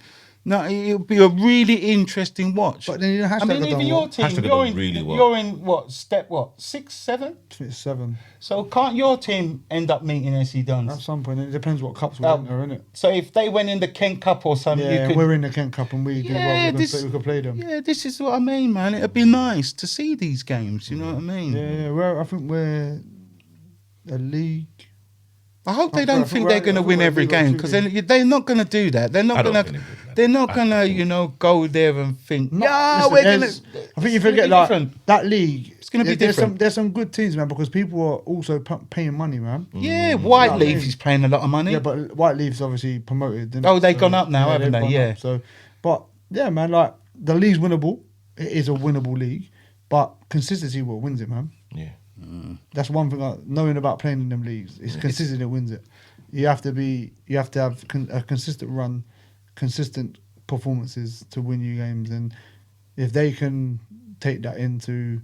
No, it'll be a really interesting watch. But then you know, I mean, even your team, Hashtag you're done in, really well. you're in what, step what, 6, 7? it's 7 So can't your team end up meeting SC at Dons? some point. It depends what cups we're in, innit? So if they went in the Kent Cup or something, Yeah, you could... we're in the Kent Cup and we do well. We could play them. Yeah, this is what I mean, man. It'd be nice to see these games, you know what I mean? Yeah. I think we're a league. I hope they I don't think think we're- they're going to I think win we're every league or game, two because league. they're not going to do that. They're I not don't going think to... they would, man. They're not going to, go there and think, Listen, we're going there's- to... I think you forget like that league. It's gonna be different. There's some good teams, man, because people are also paying money, man. Yeah, White I Leaf mean? is paying a lot of money. Yeah, but White Leaf's obviously promoted. Didn't Oh, it? they've gone up now, haven't they've they? gone Yeah. up. So, but yeah, man, like the league's winnable. It is a winnable league, but consistency what wins it, man. Yeah. That's one thing. Knowing about playing in them leagues, it's consistency that wins it. You have to have a consistent run, consistent performances to win you games, and if they can take that into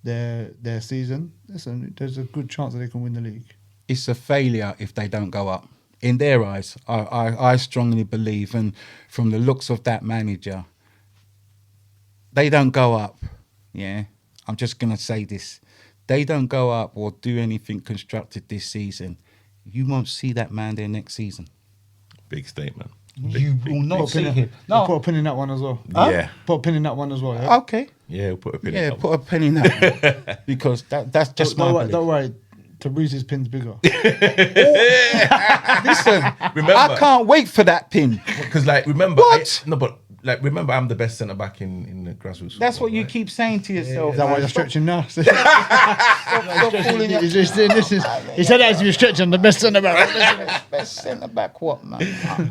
their season, listen, there's a good chance that they can win the league. It's a failure if they don't go up. In their eyes, I strongly believe, and from the looks of that manager, they don't go up. Yeah, I'm just going to say this. They don't go up or do anything constructive this season. You won't see that man there next season. Big statement. You will not Put see a him. I'll put No. a pin in that one as well. Huh? Yeah. Put a pin in that one as well. Yeah? Okay. Yeah, we'll put a pin in Yeah, that put one. a penny in that one. Because that's just my don't, belief. don't worry. Teresa's pin's bigger. Listen, Remember- I can't wait for that pin. Because, like, remember... What? remember I'm the best centre-back in the grassroots That's football, what you right? keep saying to yourself. Is that why man. you're stretching now? Stop fooling your- He said that as you were stretching the best centre back. Best centre back, what man?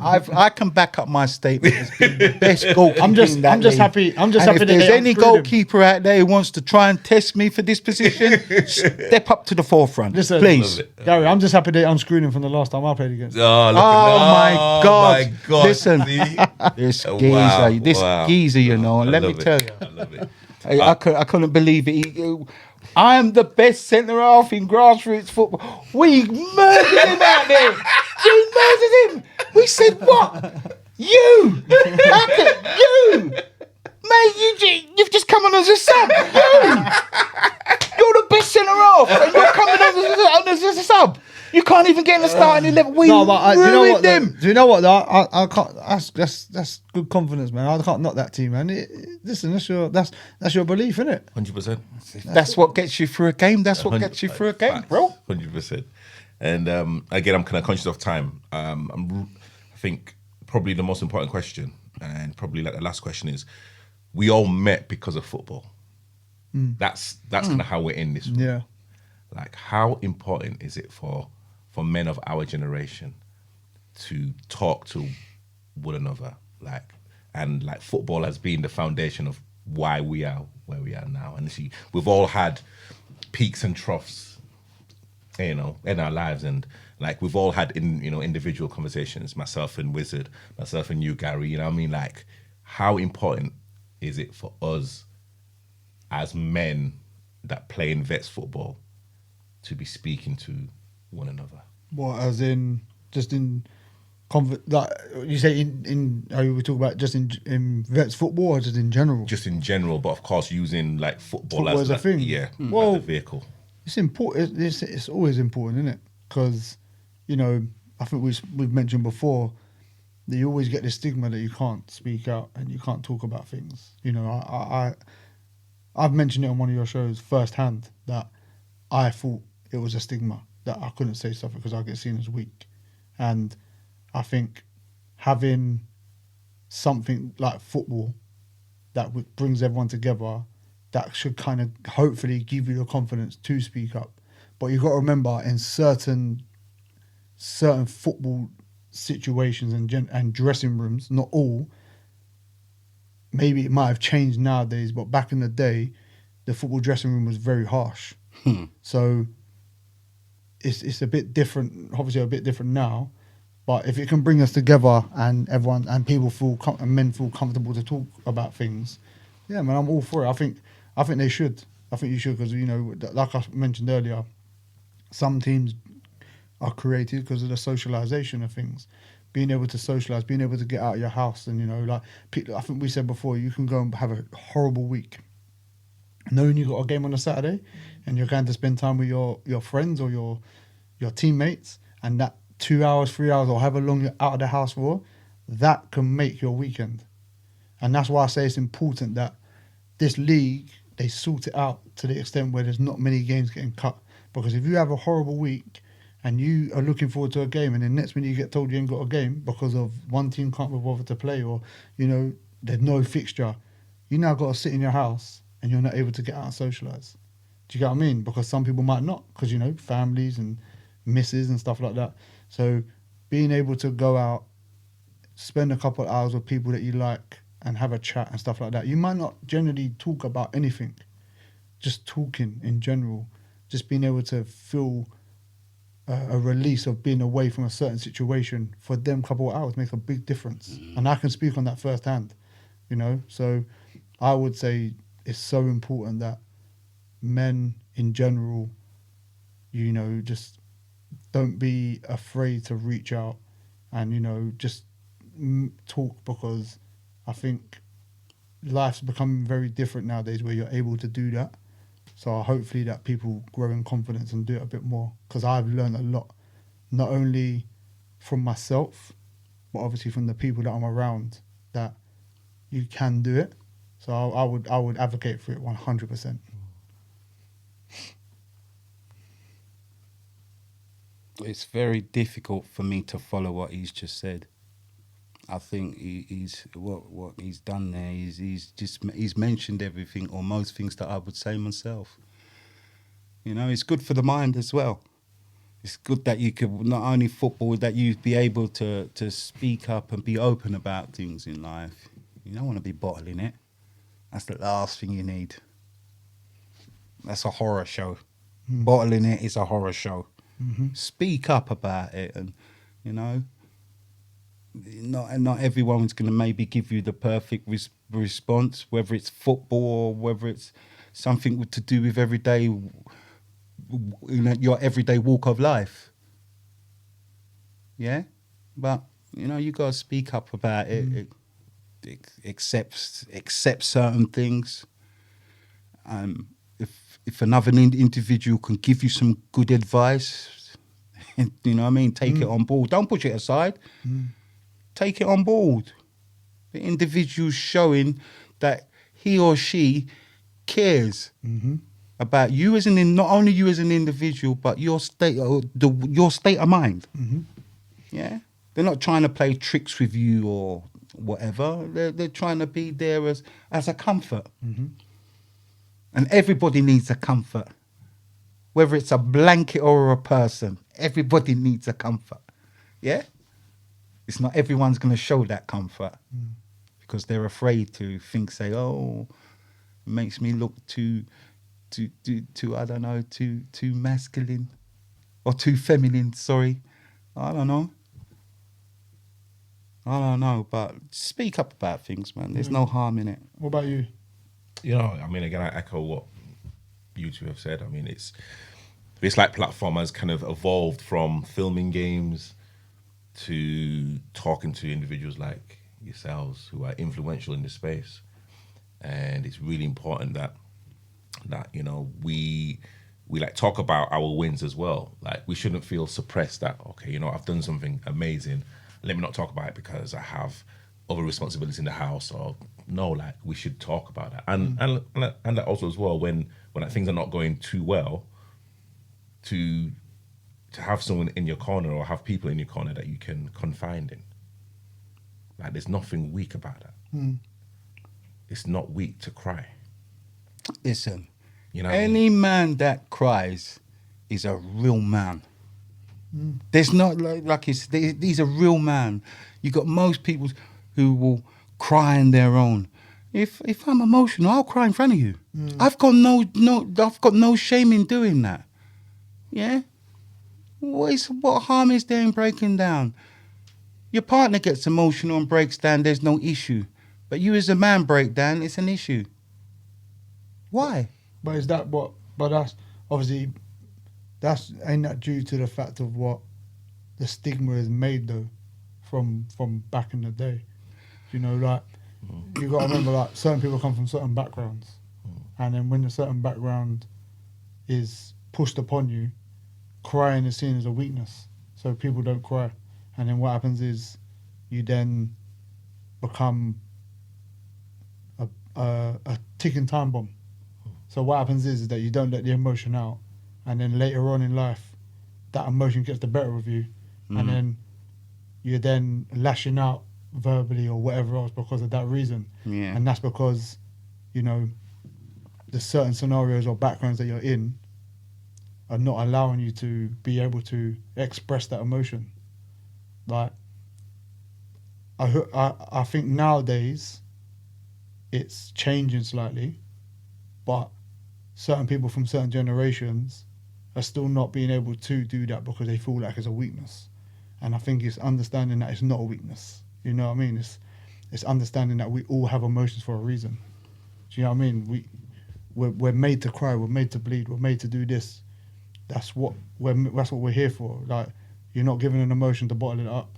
I can back up my statement as being the best goalkeeper. I'm just in that league. happy. I'm just And happy if that there's they any unscrewed him. goalkeeper out there who wants to try and test me for this position, step up to the forefront, Listen, please. Love it. Gary, I'm just happy they unscrewed him from the last time I played against him. Oh, look Oh, my God. my God. Listen. See? This Oh, geezer, wow, this wow. geezer, you know. And I let me love it. tell you, I love it. I couldn't believe it. I am the best centre half in grassroots football. We murdered him out there. We murdered him. We said what? You, Hackett, you, mate. You've just come on as a sub. You're the best centre half, and you're coming on as a sub. You can't even get in the starting 11. We No, but do you know what? ruined them. Do you know what? Though? I can't. That's good confidence, man. I can't knock that team, man. Listen, that's your belief, isn't it? 100%. That's what gets you through a game. That's what gets you through a game, bro. 100%. And again, I'm kind of conscious of time. I think probably the most important question, and probably like the last question, is: we all met because of football. That's kind of how we're in this. Yeah. Like, how important is it for men of our generation to talk to one another? And football has been the foundation of why we are where we are now. And see, we've all had peaks and troughs, in our lives, and we've all had individual conversations. Myself and Wizard, myself and you, Gary. You know what I mean? How important is it for us as men that play in vets football to be speaking to one another? What, as in just in like you say in are you talking about just in vets football or just in general? Just in general, but of course using football Football as a thing. Yeah, Well, as a vehicle. It's important. It's always important, isn't it? Because I think we've mentioned before that you always get this stigma that you can't speak out and you can't talk about things. I've mentioned it on one of your shows firsthand that I thought it was a stigma that I couldn't say stuff because I get seen as weak, and I think having something like football that brings everyone together, that should kind of hopefully give you the confidence to speak up. But you've got to remember, in certain football situations and dressing rooms, not all, maybe it might have changed nowadays, but back in the day, the football dressing room was very harsh. So it's a bit different, obviously a bit different now. But if it can bring us together and everyone and people and men feel comfortable to talk about things, yeah, man, I'm all for it. I think they should. I think you should, because like I mentioned earlier, some teams are created because of the socialization of things. being able to socialize, being able to get out of your house, and like I think we said before, you can go and have a horrible week, knowing you got a game on a Saturday, and you're going to spend time with your friends or your teammates, and that 2 hours, 3 hours, or however long you're out of the house for, that can make your weekend. And that's why I say it's important that this league, they sort it out to the extent where there's not many games getting cut. Because if you have a horrible week and you are looking forward to a game, and then next minute you get told you ain't got a game because of one team can't be bothered to play, or there's no fixture, you now got to sit in your house and you're not able to get out and socialise. Do you get what I mean? Because some people might not, because families and misses and stuff like that. So being able to go out, spend a couple of hours with people that you like and have a chat and stuff like that. You might not generally talk about anything, just talking in general, just being able to feel a release of being away from a certain situation for them couple of hours makes a big difference. And I can speak on that firsthand, So I would say it's so important that men in general, just don't be afraid to reach out and, just talk, because I think life's becoming very different nowadays where you're able to do that. So hopefully that people grow in confidence and do it a bit more, because I've learned a lot, not only from myself, but obviously from the people that I'm around, that you can do it. So I would advocate for it 100%. It's very difficult for me to follow what he's just said. I think he's what he's done there is he's mentioned everything or most things that I would say myself. It's good for the mind as well. It's good that you could, not only football, that you be able to speak up and be open about things in life. You don't want to be bottling it. That's the last thing you need. That's a horror show. Bottling it is a horror show. Mm-hmm. Speak up about it, and not everyone's going to maybe give you the perfect response, whether it's football or whether it's something to do with your everyday walk of life. Yeah, but you got to speak up about it. Accept certain things. If another individual can give you some good advice, take it on board. Don't push it aside. Take it on board. The individual's showing that he or she cares about you not only you as an individual, but your state of mind. Yeah, they're not trying to play tricks with you or whatever. They're trying to be there as a comfort. And everybody needs a comfort, whether it's a blanket or a person. Everybody needs a comfort. Yeah. It's not everyone's going to show that comfort because they're afraid to say, oh, it makes me look too I don't know, too masculine or too feminine. Sorry, I don't know, but speak up about things, man. There's no harm in it. What about you? Again, I echo what you two have said. It's like platform has kind of evolved from filming games to talking to individuals like yourselves who are influential in this space. And it's really important that we like talk about our wins as well. Like, we shouldn't feel suppressed that, okay, I've done something amazing, let me not talk about it because I have other responsibilities in the house. Or no, like, we should talk about that. And that also as well, when things are not going too well, to have someone in your corner or have people in your corner that you can confide in. Like, there's nothing weak about that. It's not weak to cry. Listen, any man that cries is a real man. There's not he's a real man. You got most people who will cry on their own. If I'm emotional, I'll cry in front of you. I've got no shame in doing that. Yeah. What harm is there in breaking down? Your partner gets emotional and breaks down, there's no issue. But you as a man break down, it's an issue. Why? But is that what? But that's obviously, ain't that due to the fact of what the stigma is made though from back in the day. You know, like you got to remember, like certain people come from certain backgrounds, and then when a certain background is pushed upon you, crying is seen as a weakness. So people don't cry, and then what happens is you then become a ticking time bomb. So what happens is that you don't let the emotion out, and then later on in life, that emotion gets the better of you, and then you're then lashing out verbally or whatever else because of that reason. Yeah. And that's because, you know, the certain scenarios or backgrounds that you're in are not allowing you to be able to express that emotion. Like, I think nowadays it's changing slightly, but certain people from certain generations are still not being able to do that because they feel like it's a weakness. And I think it's understanding that it's not a weakness. You know what I mean? It's understanding that we all have emotions for a reason. Do you know what I mean? We're made to cry, we're made to bleed, we're made to do this. That's what we're here for. Like, you're not given an emotion to bottle it up,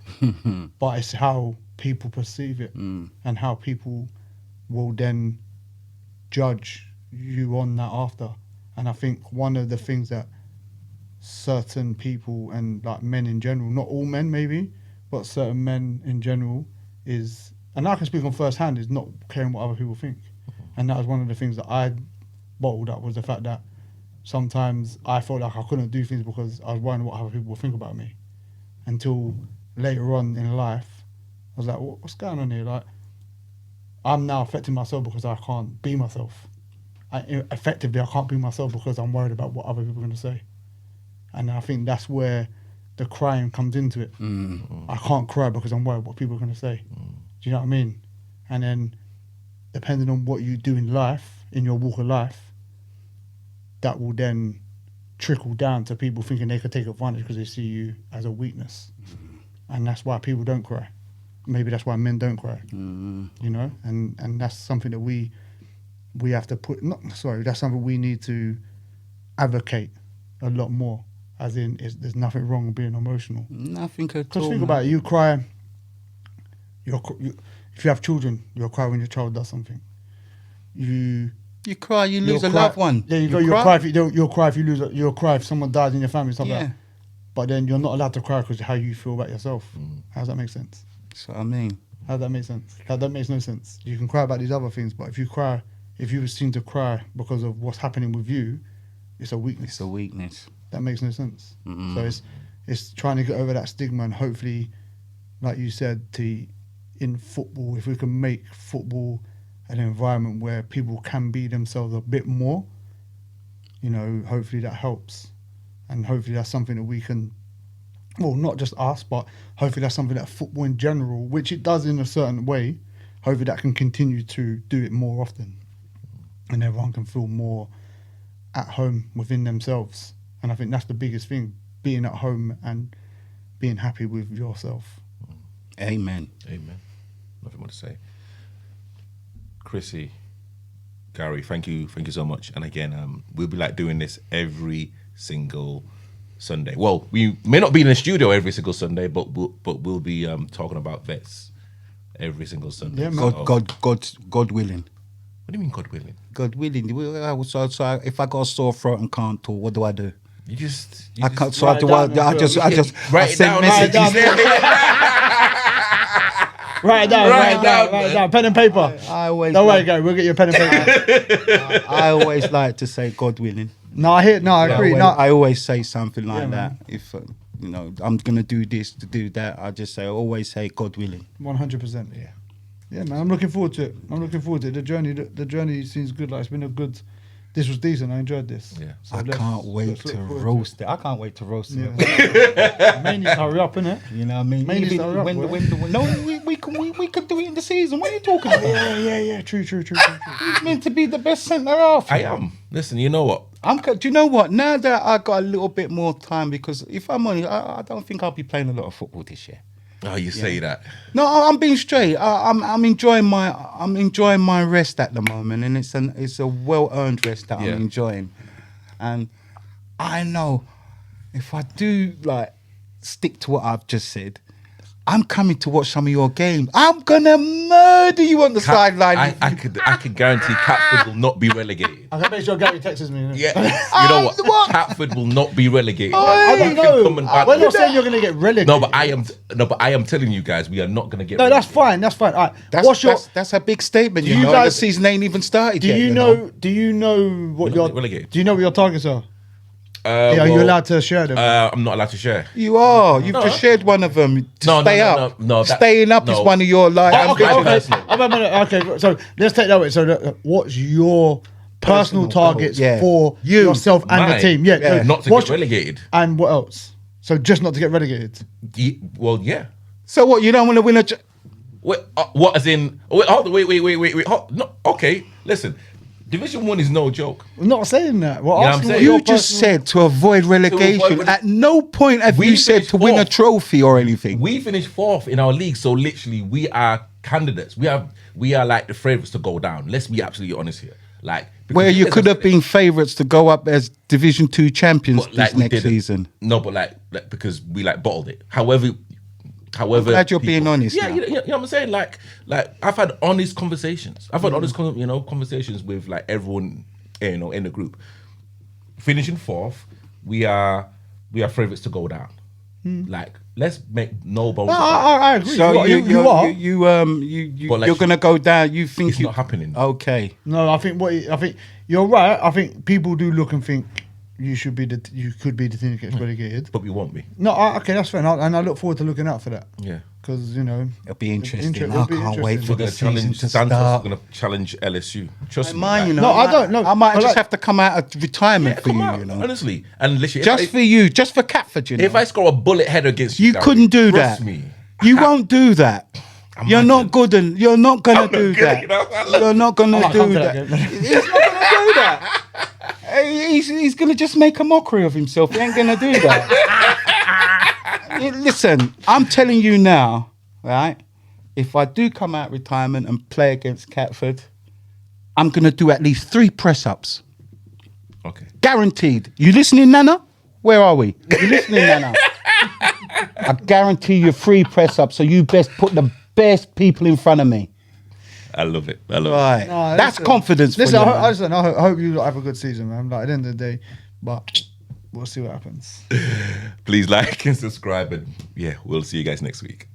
but it's how people perceive it and how people will then judge you on that after. And I think one of the things that certain people and like men in general, not all men maybe, but certain men in general is, and I can speak on first hand, is not caring what other people think. And that was one of the things that I bottled up, was the fact that sometimes I felt like I couldn't do things because I was worrying what other people would think about me. Until later on in life, I was like, what's going on here? Like, I'm now affecting myself because I can't be myself. Effectively, I can't be myself because I'm worried about what other people are going to say. And I think that's where the crying comes into it. I can't cry because I'm worried what people are going to say. Do you know what I mean? And then, depending on what you do in life, in your walk of life, that will then trickle down to people thinking they could take advantage because they see you as a weakness. And that's why people don't cry. Maybe that's why men don't cry. You know? And that's something that we have to that's something we need to advocate a lot more. As in, there's nothing wrong with being emotional. Nothing at all. Because think about it, you cry. If you have children, you'll cry when your child does something. You cry, you lose a loved one. There you go. You'll cry if you don't. You'll cry if you lose. You'll cry if someone dies in your family, stuff like that. But then you're not allowed to cry because how you feel about yourself. How does that make sense? That's what I mean. How does that make sense? That makes no sense. You can cry about these other things, but if you seem to cry because of what's happening with you, it's a weakness. It's a weakness. That makes no sense. So it's trying to get over that stigma, and hopefully, like you said, in football, if we can make football an environment where people can be themselves a bit more, you know, hopefully that helps. And hopefully that's something that we can, well, not just us, but hopefully that's something that football in general, which it does in a certain way, hopefully that can continue to do it more often. And everyone can feel more at home within themselves. And I think that's the biggest thing, being at home and being happy with yourself. Amen. Nothing more to say. Chrissy, Gary, thank you so much. And again, we'll be like doing this every single Sunday. Well, we may not be in the studio every single Sunday, but we'll be talking about vets every single Sunday. Yeah, God willing. What do you mean, God willing? God willing. So if I got a sore throat and can't talk, what do I do? You just I can't. So I send messages. Write it down. Pen and paper. I always. Don't worry, Gary. We'll get you a pen and paper. I always like to say God willing. I agree. I always say something like that. If I'm gonna do this to do that, I just say always say God willing. 100%. Yeah, man. I'm looking forward to it. The journey seems good. Like, it's been a good. This was decent. I enjoyed this. Yeah. So I can't wait to roast it. I can't wait to roast it. Mainly hurry up, innit? You know what I mean? Mainly Even hurry up. we could do it in the season. What are you talking about? Yeah. True. He's meant to be the best centre half. I am. Listen, you know what? Do you know what? Now that I got a little bit more time, because if I'm honest, I don't think I'll be playing a lot of football this year. Oh, you say that? No, I'm being straight. I'm enjoying my rest at the moment, and it's a well-earned rest that I'm enjoying. And I know if I do stick to what I've just said, I'm coming to watch some of your games. I'm gonna murder you on the sideline. I could guarantee Catford will not be relegated. I can make sure Gary texts me. Yeah, you know what? Catford will not be relegated. I don't know. Come and back. We're not saying you're going to get relegated. No, but I am telling you guys, we are not going to get. No, relegated. that's fine. All right. That's a big statement. Do You you know, guys- the season ain't even started Do yet. you know? Do you know what We're your not relegated. Do you know what your targets are? Are you Well, allowed to share them? I'm not allowed to share. You are. You've just shared one of them. To stay up. Staying up is no. one of your like. okay, ambitions. okay. So let's take that way. So what's your personal targets goal, yeah. for You, yourself and the Mine. team? Yeah, so Not to what's get relegated. And what else? So just not to get relegated. Well, yeah. So what? You don't want to win a. Wait, what as in? Wait, hold on, wait. No, okay, listen. Division 1 is no joke. I'm not saying that. Well, Yeah, I'm asking saying- what your You just personal- said to avoid relegation. At no point have We you said finished to win a fourth. trophy or anything. We finished 4th in our league, so literally we are candidates. We are like the favourites to go down. Let's be absolutely honest here. Like Where you could have been favourites to go up as Division 2 champions But, like, this we next didn't. season. No, but like because we like bottled it. However, glad you're being honest Yeah, now. you know what I'm saying. Like I've had honest conversations. I've had honest, conversations with like everyone, in the group. Finishing 4th, we are favourites to go down. Like let's make no bones. No, about it. I agree. So you are. you're like, gonna go down. You think It's not happening. Okay. No, I think you're right. I think people do look and think you could be the team that gets relegated. But we won't be. No, okay, that's fair, and I look forward to looking out for that. Yeah. Because It'll be interesting. it'll I be can't wait interesting. for We're the gonna season challenge to Santos. start. We're gonna challenge LSU. Trust me. Mine, like, you know. No, I don't know. I might But just like- have to come out of retirement yeah, for come you. out, You know, honestly, and literally, just for you, just for Catford. You know, if I score a bullet header against you, you Gary, couldn't do trust that. me. You won't do that. You're not Imagine. good, and you're not gonna I'm not do good, that. you know? You're not gonna I can't do do that. that again. He's not gonna do that. He's gonna just make a mockery of himself. He ain't gonna do that. Listen, I'm telling you now, right? If I do come out of retirement and play against Catford, I'm gonna do at least 3 press-ups. Okay. Guaranteed. You listening, Nana? Where are we? You listening, Nana? I guarantee you 3 press-ups, so you best put the best people in front of me. I love it. I love Right. No, That's listen. confidence for Listen, you. I hope you have a good season, man. Like at the end of the day, but we'll see what happens. it. Please like and subscribe, and yeah, we'll see you guys next week.